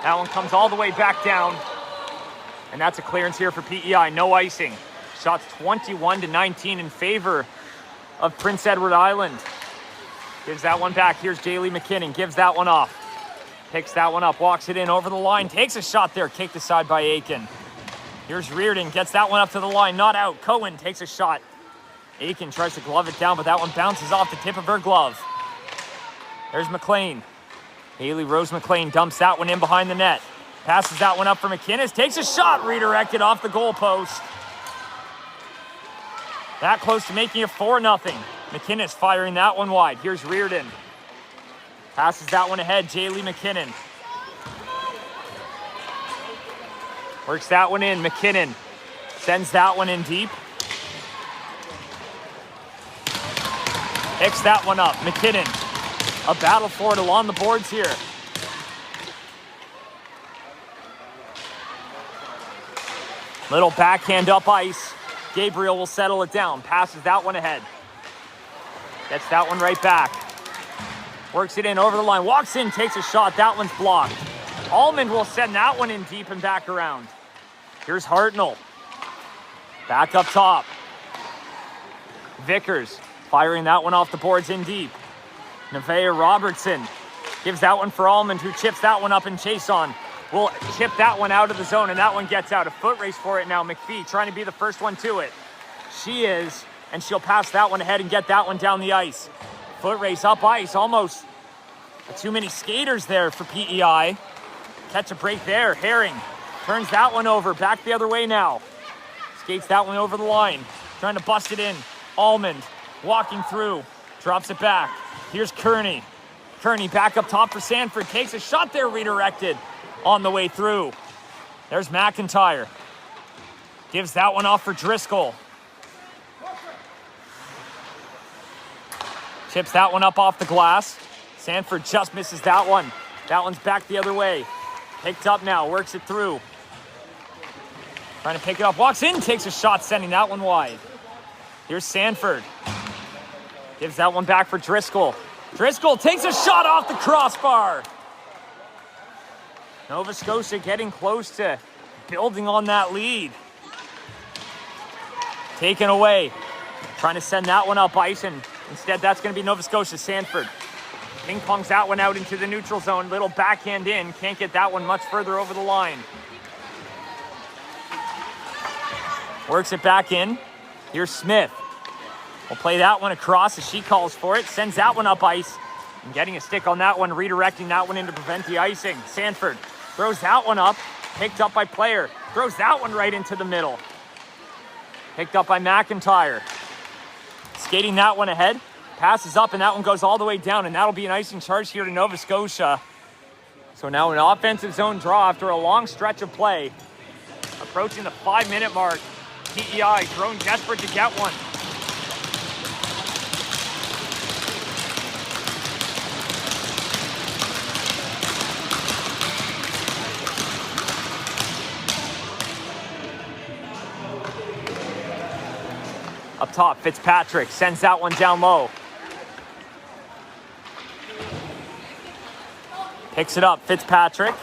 That one comes all the way back down. And that's a clearance here for PEI. No icing. Shots 21-19 in favor of Prince Edward Island. Gives that one back. Here's Jaylee McKinnon. Gives that one off. Picks that one up. Walks it in over the line. Takes a shot there. Kicked aside by Aiken. Here's Reardon. Gets that one up to the line. Not out. Cohen takes a shot. Aiken tries to glove it down, but that one bounces off the tip of her glove. There's McLean. Haley Rose McLean dumps that one in behind the net. Passes that one up for McInnes. Takes a shot. Redirected off the goalpost. That close to making it 4-0. McInnes firing that one wide. Here's Reardon. Passes that one ahead. Jaylee McKinnon. Works that one in. McKinnon sends that one in deep. Picks that one up. McKinnon. A battle for it along the boards here. Little backhand up ice. Gabriel will settle it down. Passes that one ahead. Gets that one right back. Works it in over the line. Walks in, takes a shot. That one's blocked. Almond will send that one in deep and back around. Here's Hartnell. Back up top. Vickers firing that one off the boards in deep. Nevaeh Robertson gives that one for Almond, who chips that one up and chase on. Will chip that one out of the zone, and that one gets out. A foot race for it now. McPhee trying to be the first one to it. She is, and she'll pass that one ahead and get that one down the ice. Foot race up ice, almost too many skaters there for PEI. Catch a break there. Herring turns that one over, back the other way now. Skates that one over the line, trying to bust it in. Almond walking through, drops it back. Here's Kearney. Kearney back up top for Sanford, takes a shot there, redirected on the way through. There's McIntyre. Gives that one off for Driscoll. Chips that one up off the glass. Sanford just misses that one. That one's back the other way. Picked up now, works it through. Trying to pick it up, walks in, takes a shot, sending that one wide. Here's Sanford. Gives that one back for Driscoll. Driscoll takes a shot off the crossbar. Nova Scotia getting close to building on that lead. Taken away. Trying to send that one up ice, and instead that's going to be Nova Scotia. Sanford Ping pongs that one out into the neutral zone. Little backhand in. Can't get that one much further over the line. Works it back in. Here's Smith. We'll play that one across as she calls for it. Sends that one up ice. And getting a stick on that one, redirecting that one in to prevent the icing. Sanford throws that one up. Picked up by Player. Throws that one right into the middle. Picked up by McIntyre. Skating that one ahead. Passes up, and that one goes all the way down, and that'll be an icing charge here to Nova Scotia. So now an offensive zone draw after a long stretch of play. Approaching the 5-minute mark. PEI growing desperate to get one. Up top, Fitzpatrick sends that one down low. Picks it up, Fitzpatrick.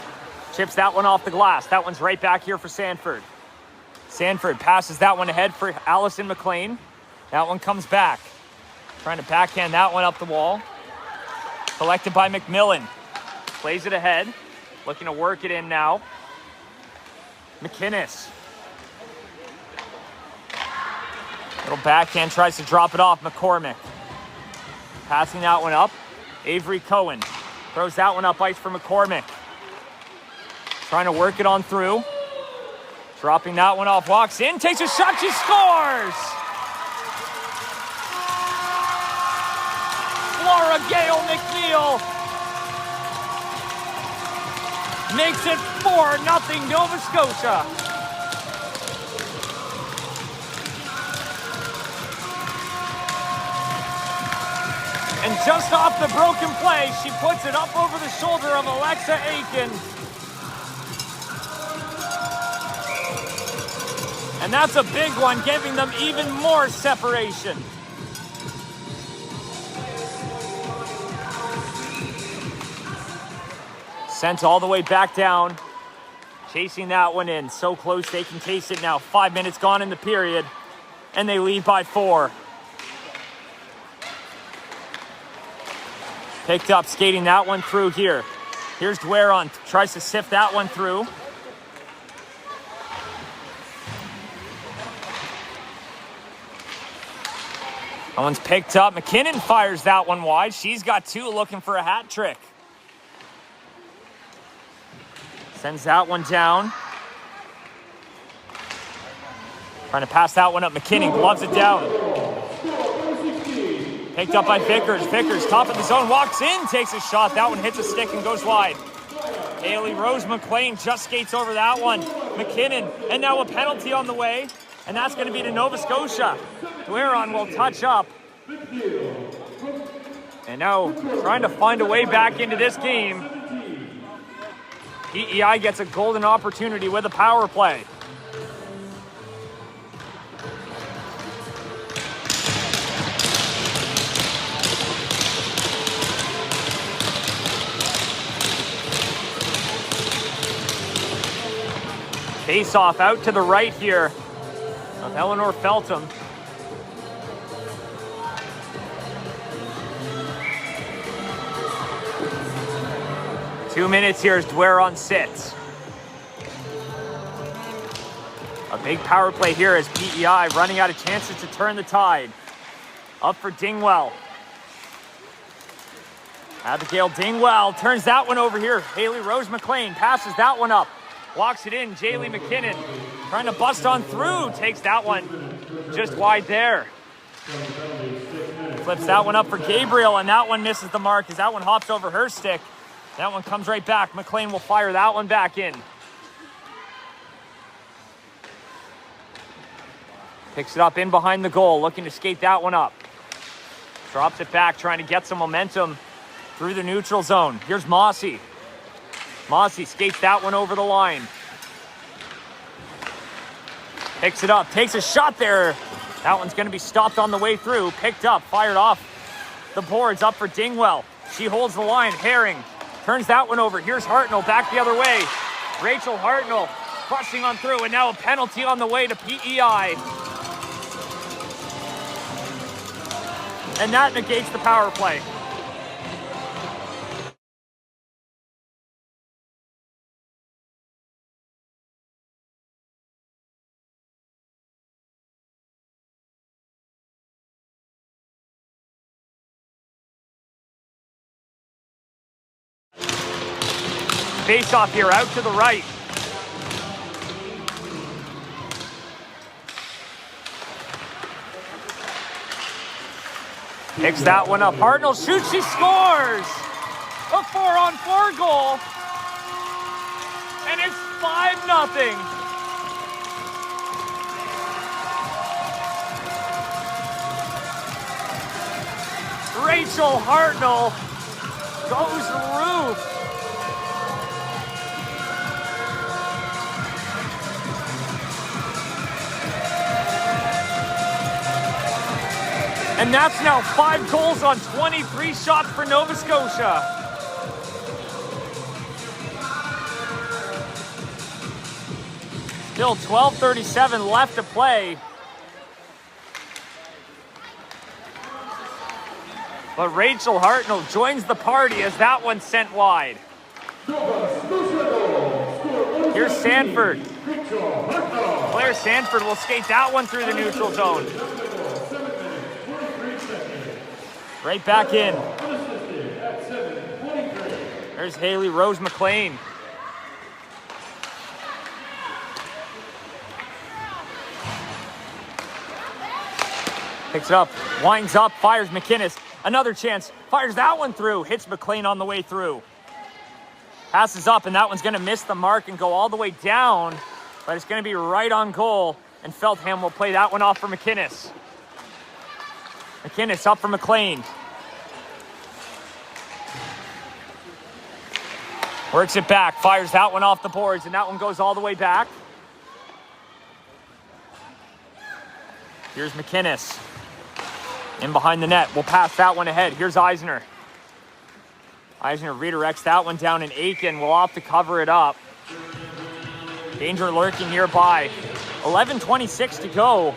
Chips that one off the glass. That one's right back here for Sanford. Sanford passes that one ahead for Allison McLean. That one comes back. Trying to backhand that one up the wall. Collected by McMillan. Plays it ahead. Looking to work it in now. McInnes. Little backhand, tries to drop it off. McCormick. Passing that one up. Avery Cohen. Throws that one up ice for McCormick. Trying to work it on through. Dropping that one off. Walks in. Takes a shot. She scores! Laura Gale McNeil makes it 4-0 Nova Scotia. And just off the broken play, she puts it up over the shoulder of Alexa Aiken. And that's a big one, giving them even more separation. Sent all the way back down. Chasing that one in. So close they can taste it now. 5 minutes gone in the period. And they lead by 4. Picked up, skating that one through here. Here's Dwaron, tries to sift that one through. That one's picked up. McKinnon fires that one wide. She's got 2, looking for a hat trick. Sends that one down. Trying to pass that one up. McKinnon gloves it down. Picked up by Vickers. Vickers, top of the zone, walks in, takes a shot. That one hits a stick and goes wide. Haley Rose McLean just skates over that one. McKinnon, and now a penalty on the way. And that's going to be to Nova Scotia. Dwaron will touch up. And now trying to find a way back into this game. PEI gets a golden opportunity with a power play. Face off out to the right here of Eleanor Feltham. Two minutes here as Dwaron sits. A big power play here as PEI running out of chances to turn the tide. Up for Dingwell. Abigail Dingwell turns that one over here. Haley Rose McLean passes that one up. Walks it in, Jaylee McKinnon trying to bust on through, takes that one just wide there. Flips that one up for Gabriel, and that one misses the mark as that one hops over her stick. That one comes right back. McLean will fire that one back in. Picks it up in behind the goal, looking to skate that one up. Drops it back, trying to get some momentum through the neutral zone. Here's Mossy. Mossy skates that one over the line. Picks it up, takes a shot there. That one's going to be stopped on the way through. Picked up, fired off the boards, up for Dingwell. She holds the line. Herring turns that one over. Here's Hartnell back the other way. Rachel Hartnell busting on through, and now a penalty on the way to PEI. And that negates the power play. faceoff here out to the right. Picks that one up. Hartnell shoots, she scores! A 4-on-4 goal. And it's 5-0. Rachel Hartnell goes roof. And that's now 5 goals on 23 shots for Nova Scotia. Still 12:37 left to play. But Rachel Hartnell joins the party as that one's sent wide. Here's Sanford. Claire Sanford will skate that one through the neutral zone. Right back in. There's Haley Rose McLean. Picks it up, winds up, fires McInnes. Another chance, fires that one through, hits McLean on the way through. Passes up, and that one's gonna miss the mark and go all the way down, but it's gonna be right on goal, and Feltham will play that one off for McInnes. McInnes up for McLean. Works it back, fires that one off the boards, and that one goes all the way back. Here's McInnes. In behind the net, we'll pass that one ahead. Here's Eisner. Eisner redirects that one down, and Aiken will opt to cover it up. Danger lurking nearby. 11:26 to go.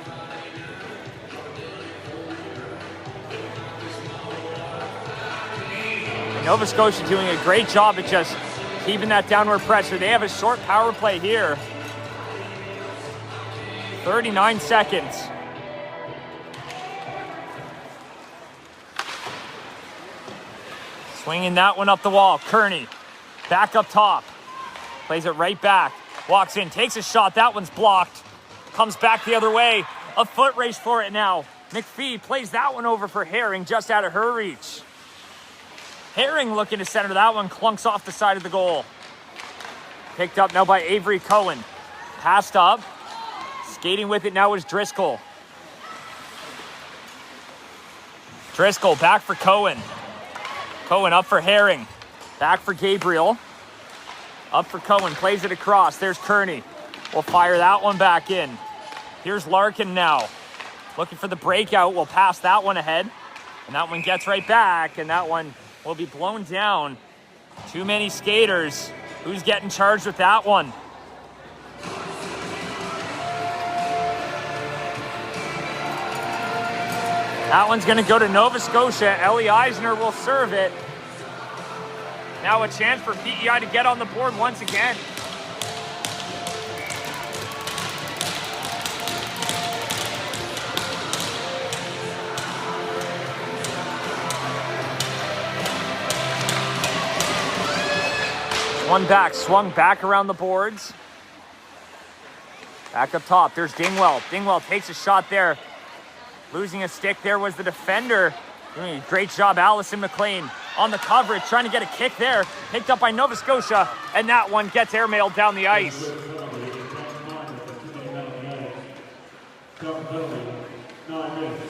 Nova Scotia doing a great job at just keeping that downward pressure. They have a short power play here. 39 seconds. Swinging that one up the wall. Kearney, back up top. Plays it right back. Walks in, takes a shot. That one's blocked. Comes back the other way. A foot race for it now. McPhee plays that one over for Herring, just out of her reach. Herring looking to center that one, clunks off the side of the goal. Picked up now by Avery Cohen. Passed up. Skating with it now is Driscoll. Driscoll back for Cohen. Cohen up for Herring. Back for Gabriel. Up for Cohen, plays it across. There's Kearney. We'll fire that one back in. Here's Larkin now. Looking for the breakout. We'll pass that one ahead. And that one gets right back, and that one will be blown down. Too many skaters. Who's getting charged with that one? That one's gonna go to Nova Scotia. Ellie Eisner will serve it. Now a chance for PEI to get on the board once again. One back, swung back around the boards. Back up top, there's Dingwell. Dingwell takes a shot there. Losing a stick there was the defender. Doing a great job, Allison McLean on the coverage, trying to get a kick there. Picked up by Nova Scotia, and that one gets airmailed down the ice.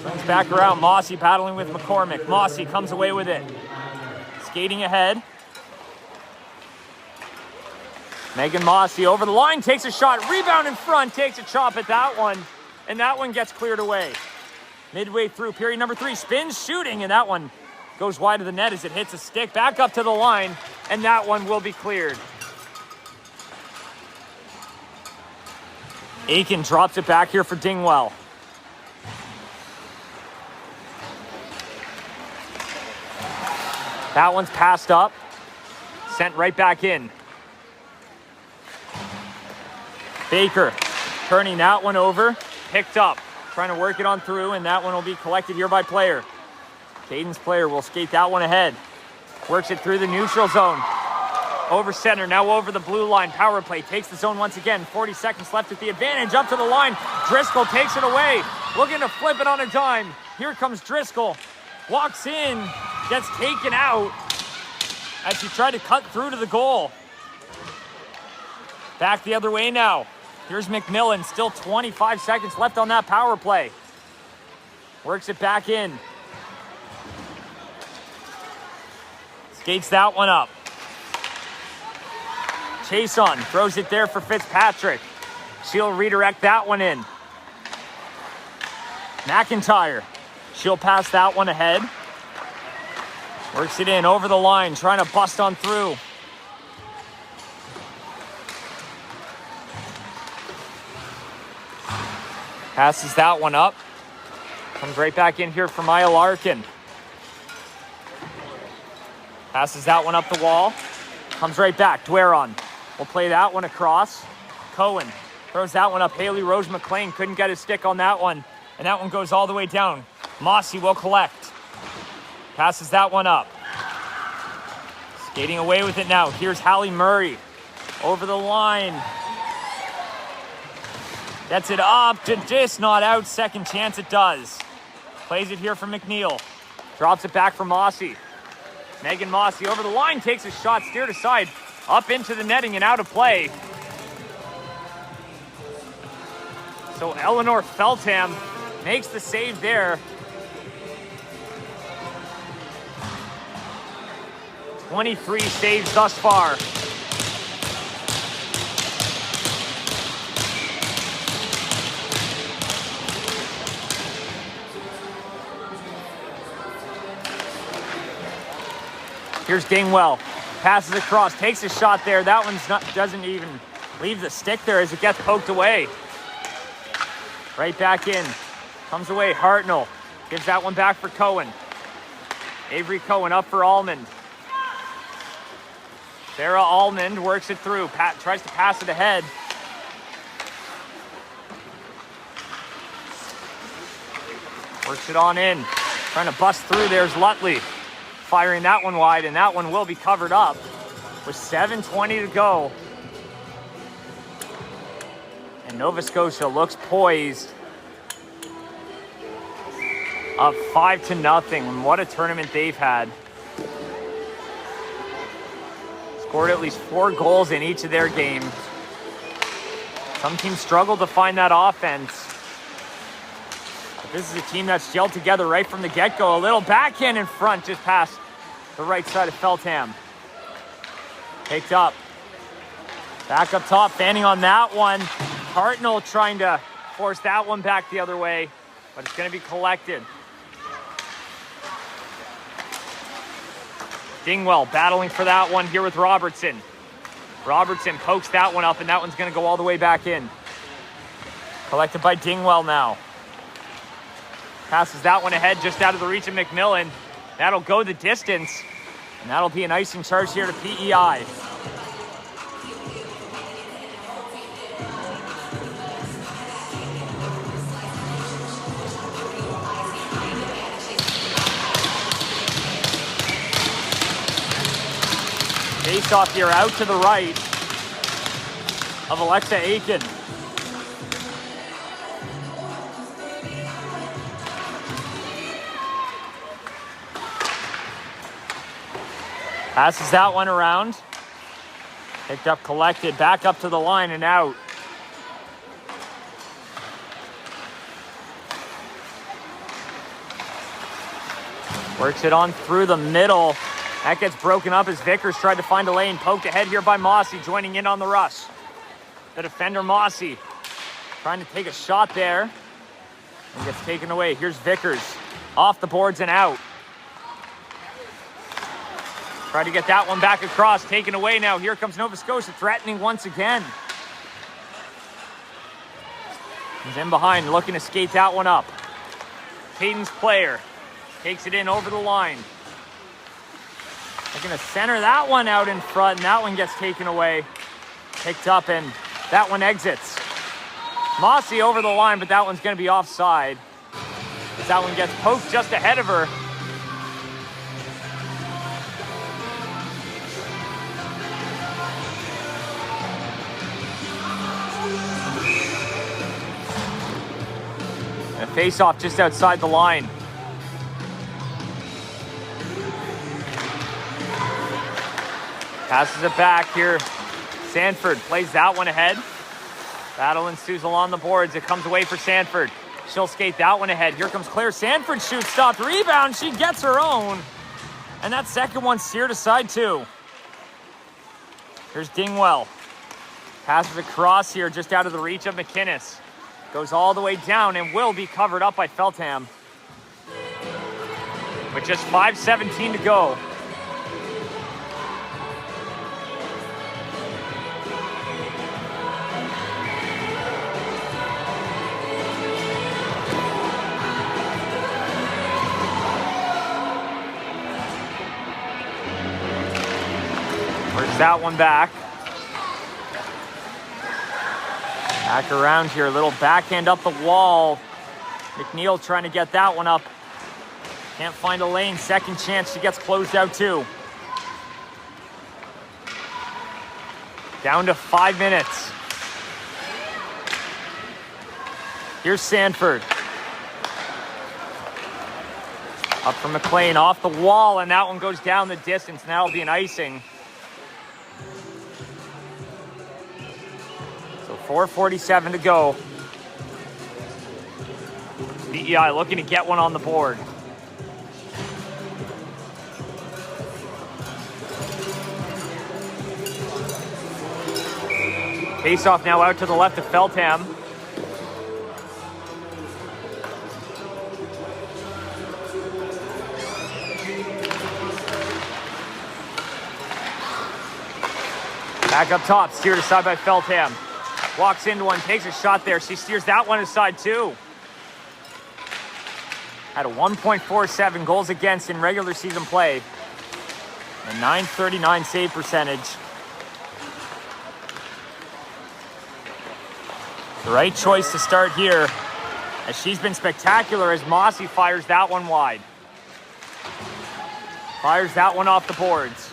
Swings back around, Mossy battling with McCormick. Mossy comes away with it. Skating ahead. Megan Mossy over the line, takes a shot, rebound in front, takes a chop at that one, and that one gets cleared away. Midway through period number 3, spins, shooting, and that one goes wide of the net as it hits a stick, back up to the line, and that one will be cleared. Aiken drops it back here for Dingwell. That one's passed up, sent right back in. Baker turning that one over, picked up, trying to work it on through, and that one will be collected here by Player. Cadence Player will skate that one ahead. Works it through the neutral zone. Over center, now over the blue line. Power play, takes the zone once again. 40 seconds left at the advantage, up to the line. Driscoll takes it away, looking to flip it on a dime. Here comes Driscoll, walks in, gets taken out as he tried to cut through to the goal. Back the other way now. Here's McMillan, still 25 seconds left on that power play. Works it back in. Skates that one up. Chason throws it there for Fitzpatrick. She'll redirect that one in. McIntyre, she'll pass that one ahead. Works it in over the line, trying to bust on through. Passes that one up. Comes right back in here for Maya Larkin. Passes that one up the wall. Comes right back. Dweron will play that one across. Cohen throws that one up. Haley Rose McLean couldn't get his stick on that one. And that one goes all the way down. Mossy will collect. Passes that one up. Skating away with it now. Here's Hallie Murray. Over the line. Gets it up to just not out. Second chance it does. Plays it here for McNeil. Drops it back for Mossy. Megan Mossy over the line, takes a shot, steered aside, up into the netting and out of play. So Eleanor Feltham makes the save there. 23 saves thus far. Here's Dingwell, passes across, takes a shot there. That one's doesn't even leave the stick there as it gets poked away. Right back in, comes away. Hartnell gives that one back for Cohen. Avery Cohen up for Almond. Sarah Almond works it through. Tries to pass it ahead. Works it on in. Trying to bust through. There's Lutley. Firing that one wide, and that one will be covered up with 7:20 to go. And Nova Scotia looks poised. Up 5-0. And what a tournament they've had. Scored at least 4 goals in each of their games. Some teams struggle to find that offense. But this is a team that's gelled together right from the get-go. A little backhand in front, just past the right side of Feltham. Picked up. Back up top, fanning on that one. Hartnell trying to force that one back the other way, but it's going to be collected. Dingwell battling for that one here with Robertson. Robertson pokes that one up, and that one's going to go all the way back in. Collected by Dingwell now. Passes that one ahead just out of the reach of McMillan. That'll go the distance, and that'll be an icing charge here to PEI. Face off here out to the right of Alexa Aiken. Passes that one around. Picked up, collected, back up to the line and out. Works it on through the middle. That gets broken up as Vickers tried to find a lane. Poked ahead here by Mossy, joining in on the rush. The defender Mossy trying to take a shot there. And gets taken away. Here's Vickers. Off the boards and out. Try to get that one back across. Taken away now. Here comes Nova Scotia threatening once again. He's in behind, looking to skate that one up. Hayden's player takes it in over the line. They're going to center that one out in front, and that one gets taken away. Picked up, and that one exits. Mossy over the line, but that one's going to be offside. As that one gets poked just ahead of her. Face-off just outside the line. Passes it back here. Sanford plays that one ahead. Battle ensues along the boards. It comes away for Sanford. She'll skate that one ahead. Here comes Claire. Sanford shoots, stopped, rebound. She gets her own. And that second one steered aside too. Here's Dingwell. Passes across here just out of the reach of McInnes. Goes all the way down and will be covered up by Feltham. With just 5:17 to go. Brings that one back. Back around here, a little backhand up the wall. McNeil trying to get that one up. Can't find a lane. Second chance, she gets closed out too. Down to 5 minutes. Here's Sanford. Up from McLean, off the wall, and that one goes down the distance, and that'll be an icing. So 4:47 to go. PEI looking to get one on the board. Face-off now out to the left of Feltham. Back up top, steered aside by Feltham. Walks into one, takes a shot there. She steers that one aside too. Had a 1.47 goals against in regular season play. A .939 save percentage. The right choice to start here, as she's been spectacular as Mossy fires that one wide. Fires that one off the boards.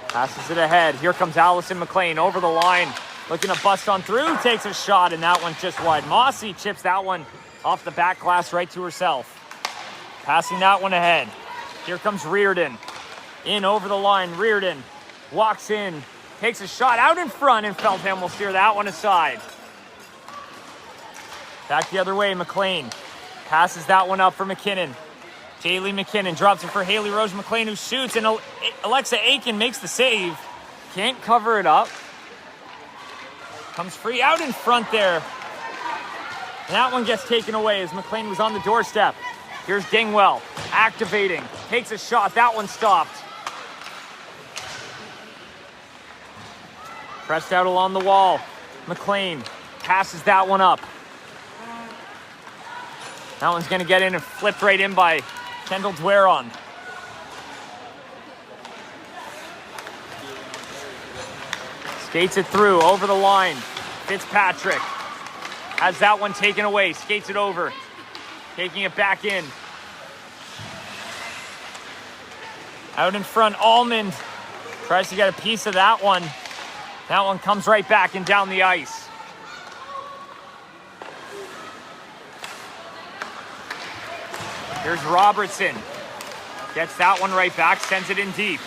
Passes it ahead. Here comes Allison McLean over the line. Looking to bust on through, takes a shot, and that one's just wide. Mossy chips that one off the back glass right to herself. Passing that one ahead. Here comes Reardon. In over the line, Reardon walks in. Takes a shot out in front, and Feltham will steer that one aside. Back the other way, McLean. Passes that one up for McKinnon. Jaylee McKinnon drops it for Haley Rose McLean, who shoots, and Alexa Aiken makes the save. Can't cover it up. Comes free out in front there. And that one gets taken away as McLean was on the doorstep. Here's Dingwell, activating. Takes a shot, that one stopped. Pressed out along the wall. McLean passes that one up. That one's going to get in and flipped right in by Kendall Dwaron. Skates it through, over the line. Fitzpatrick has that one taken away. Skates it over. Taking it back in. Out in front, Almond tries to get a piece of that one. That one comes right back and down the ice. Here's Robertson. Gets that one right back, sends it in deep.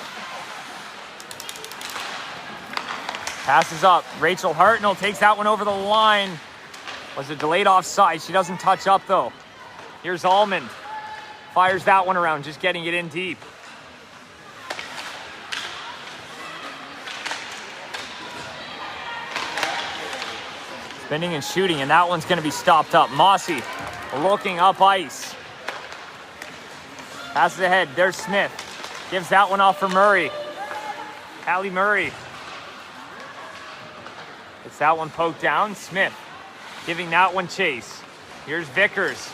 Passes up. Rachel Hartnell takes that one over the line. Was a delayed offside. She doesn't touch up though. Here's Almond. Fires that one around, just getting it in deep. Spinning and shooting, and that one's going to be stopped up. Mossy looking up ice. Passes ahead. There's Smith. Gives that one off for Murray. Hallie Murray. Gets that one poked down. Smith giving that one chase. Here's Vickers.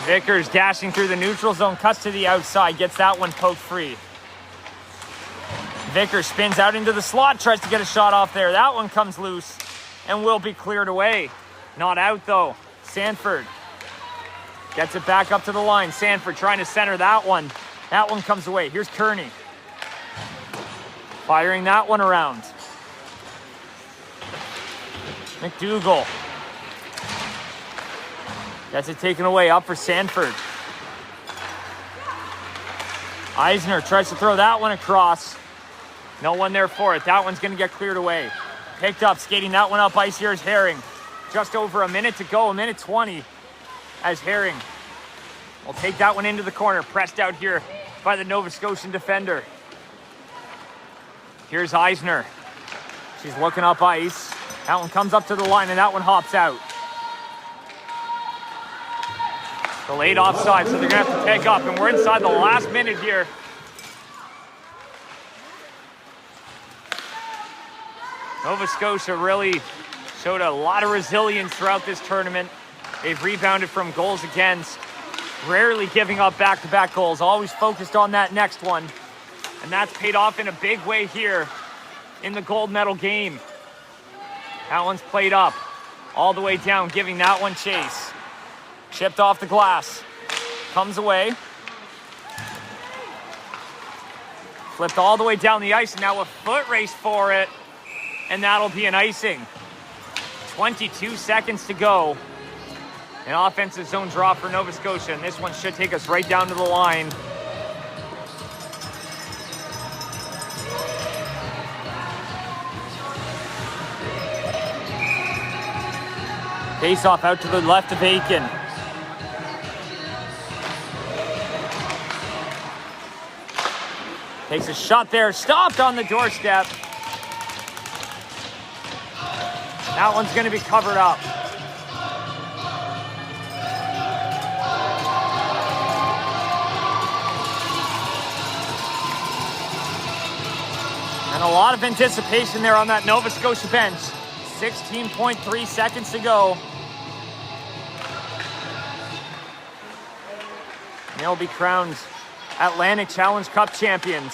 Vickers dashing through the neutral zone. Cuts to the outside. Gets that one poked free. Vickers spins out into the slot, tries to get a shot off there. That one comes loose and will be cleared away. Not out though. Sanford gets it back up to the line. Sanford trying to center that one. That one comes away. Here's Kearney. Firing that one around. McDougall gets it taken away, up for Sanford. Eisner tries to throw that one across. No one there for it. That one's going to get cleared away. Picked up, skating that one up ice here is Herring. Just over a minute to go, a minute 20 as Herring will take that one into the corner. Pressed out here by the Nova Scotian defender. Here's Eisner. She's looking up ice. That one comes up to the line and that one hops out. Delayed offside, so they're going to have to take up, and we're inside the last minute here. Nova Scotia really showed a lot of resilience throughout this tournament. They've rebounded from goals against, rarely giving up back-to-back goals, always focused on that next one. And that's paid off in a big way here in the gold medal game. That one's played up all the way down, giving that one chase. Chipped off the glass, comes away. Flipped all the way down the ice, and now a foot race for it. And that'll be an icing. 22 seconds to go. An offensive zone draw for Nova Scotia, and this one should take us right down to the line. Face-off out to the left of Aiken. Takes a shot there, stopped on the doorstep. That one's going to be covered up. And a lot of anticipation there on that Nova Scotia bench. 16.3 seconds to go. They'll be crowned Atlantic Challenge Cup champions.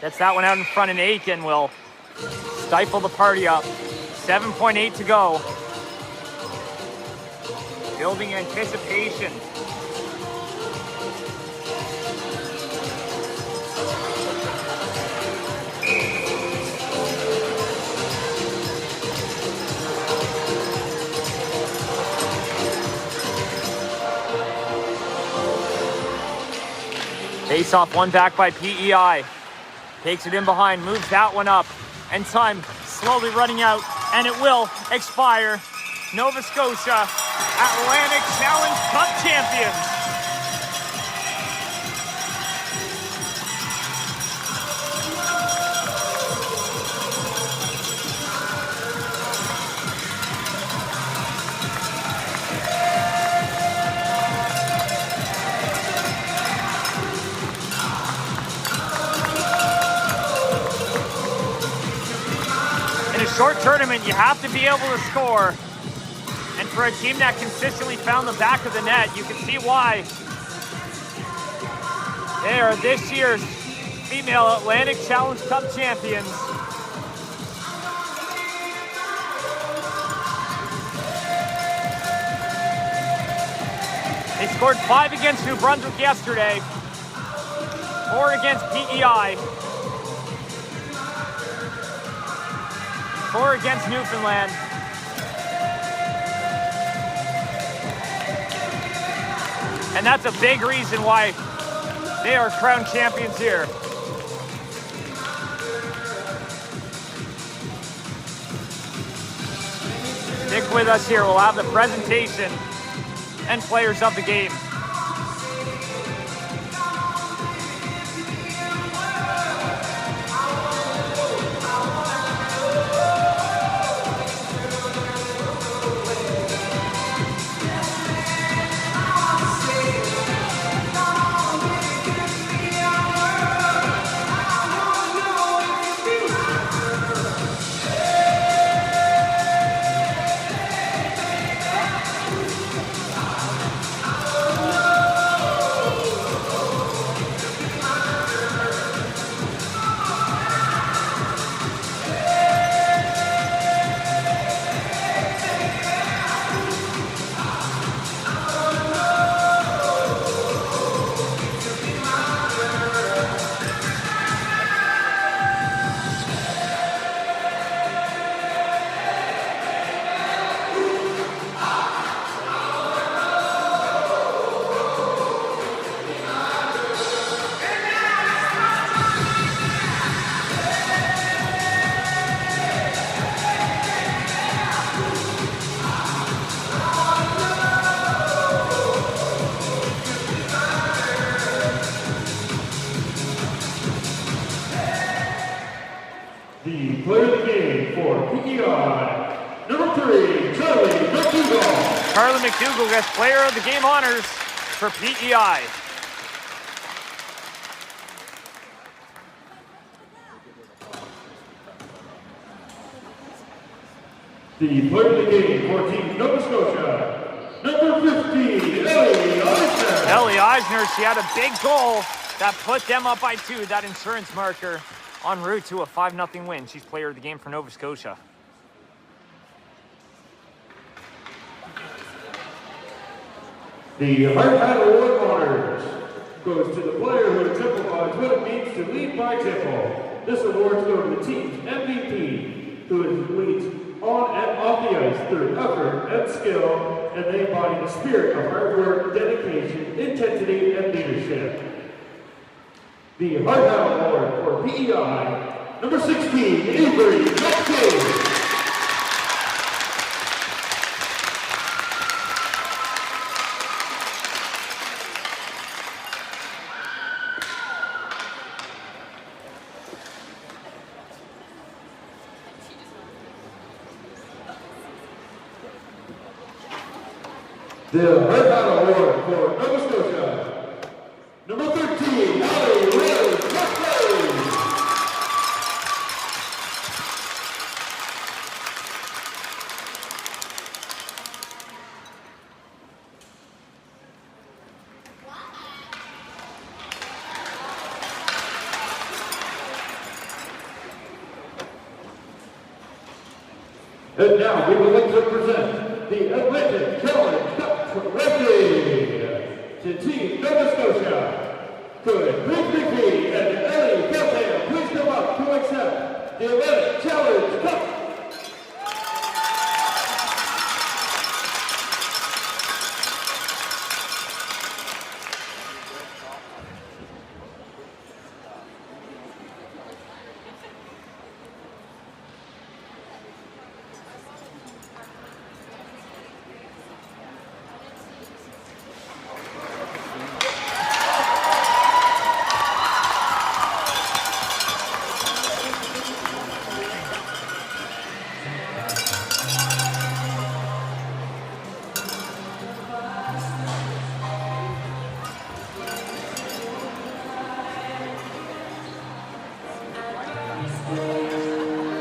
Gets that one out in front, and Aiken will stifle the party up. 7.8 to go. Building anticipation. Face off, one back by PEI. Takes it in behind, moves that one up, and time slowly running out, and it will expire. Nova Scotia, Atlantic Challenge Cup champions. Short tournament, you have to be able to score. And for a team that consistently found the back of the net, you can see why. They are this year's female Atlantic Challenge Cup champions. They scored 5 against New Brunswick yesterday, 4 against PEI, 4 against Newfoundland. And that's a big reason why they are crowned champions here. Stick with us here. We'll have the presentation and players of the game. The player of the game for PEI, number 3, Charlie McDougall. Charlie McDougall gets player of the game honors for PEI. The player of the game for Team Nova Scotia, number 15, Ellie Eisner. Ellie Eisner, she had a big goal that put them up by 2, that insurance marker, en route to a 5-0 win. She's player of the game for Nova Scotia. The Hard Hat Award honors goes to the player who exemplifies what it means to lead by example. This award goes to the team's MVP, who leads on and off the ice through effort and skill, and they embody the spirit of hard work, dedication, intensity, and leadership. The Hard Hat Award for PEI, number 16, Avery McCabe. The Hard Hat Award for Nova Scotia, number 13, Allie Rose McCabe. And now we would like to present the Atlantic Challenge Cup Trophy to Team Nova Scotia. Could Big McPhee and Ellie Feltham please come up to accept the Atlantic Challenge Cup?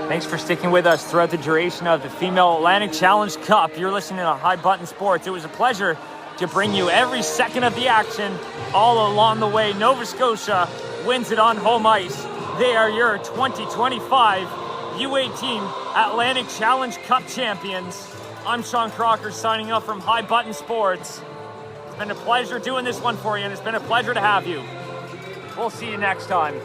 Thanks for sticking with us throughout the duration of the Female Atlantic Challenge Cup. You're listening to High Button Sports. It was a pleasure to bring you every second of the action all along the way. Nova Scotia wins it on home ice. They are your 2025 U18 Atlantic Challenge Cup champions. I'm Sean Crocker signing off from High Button Sports. It's been a pleasure doing this one for you, and it's been a pleasure to have you. We'll see you next time.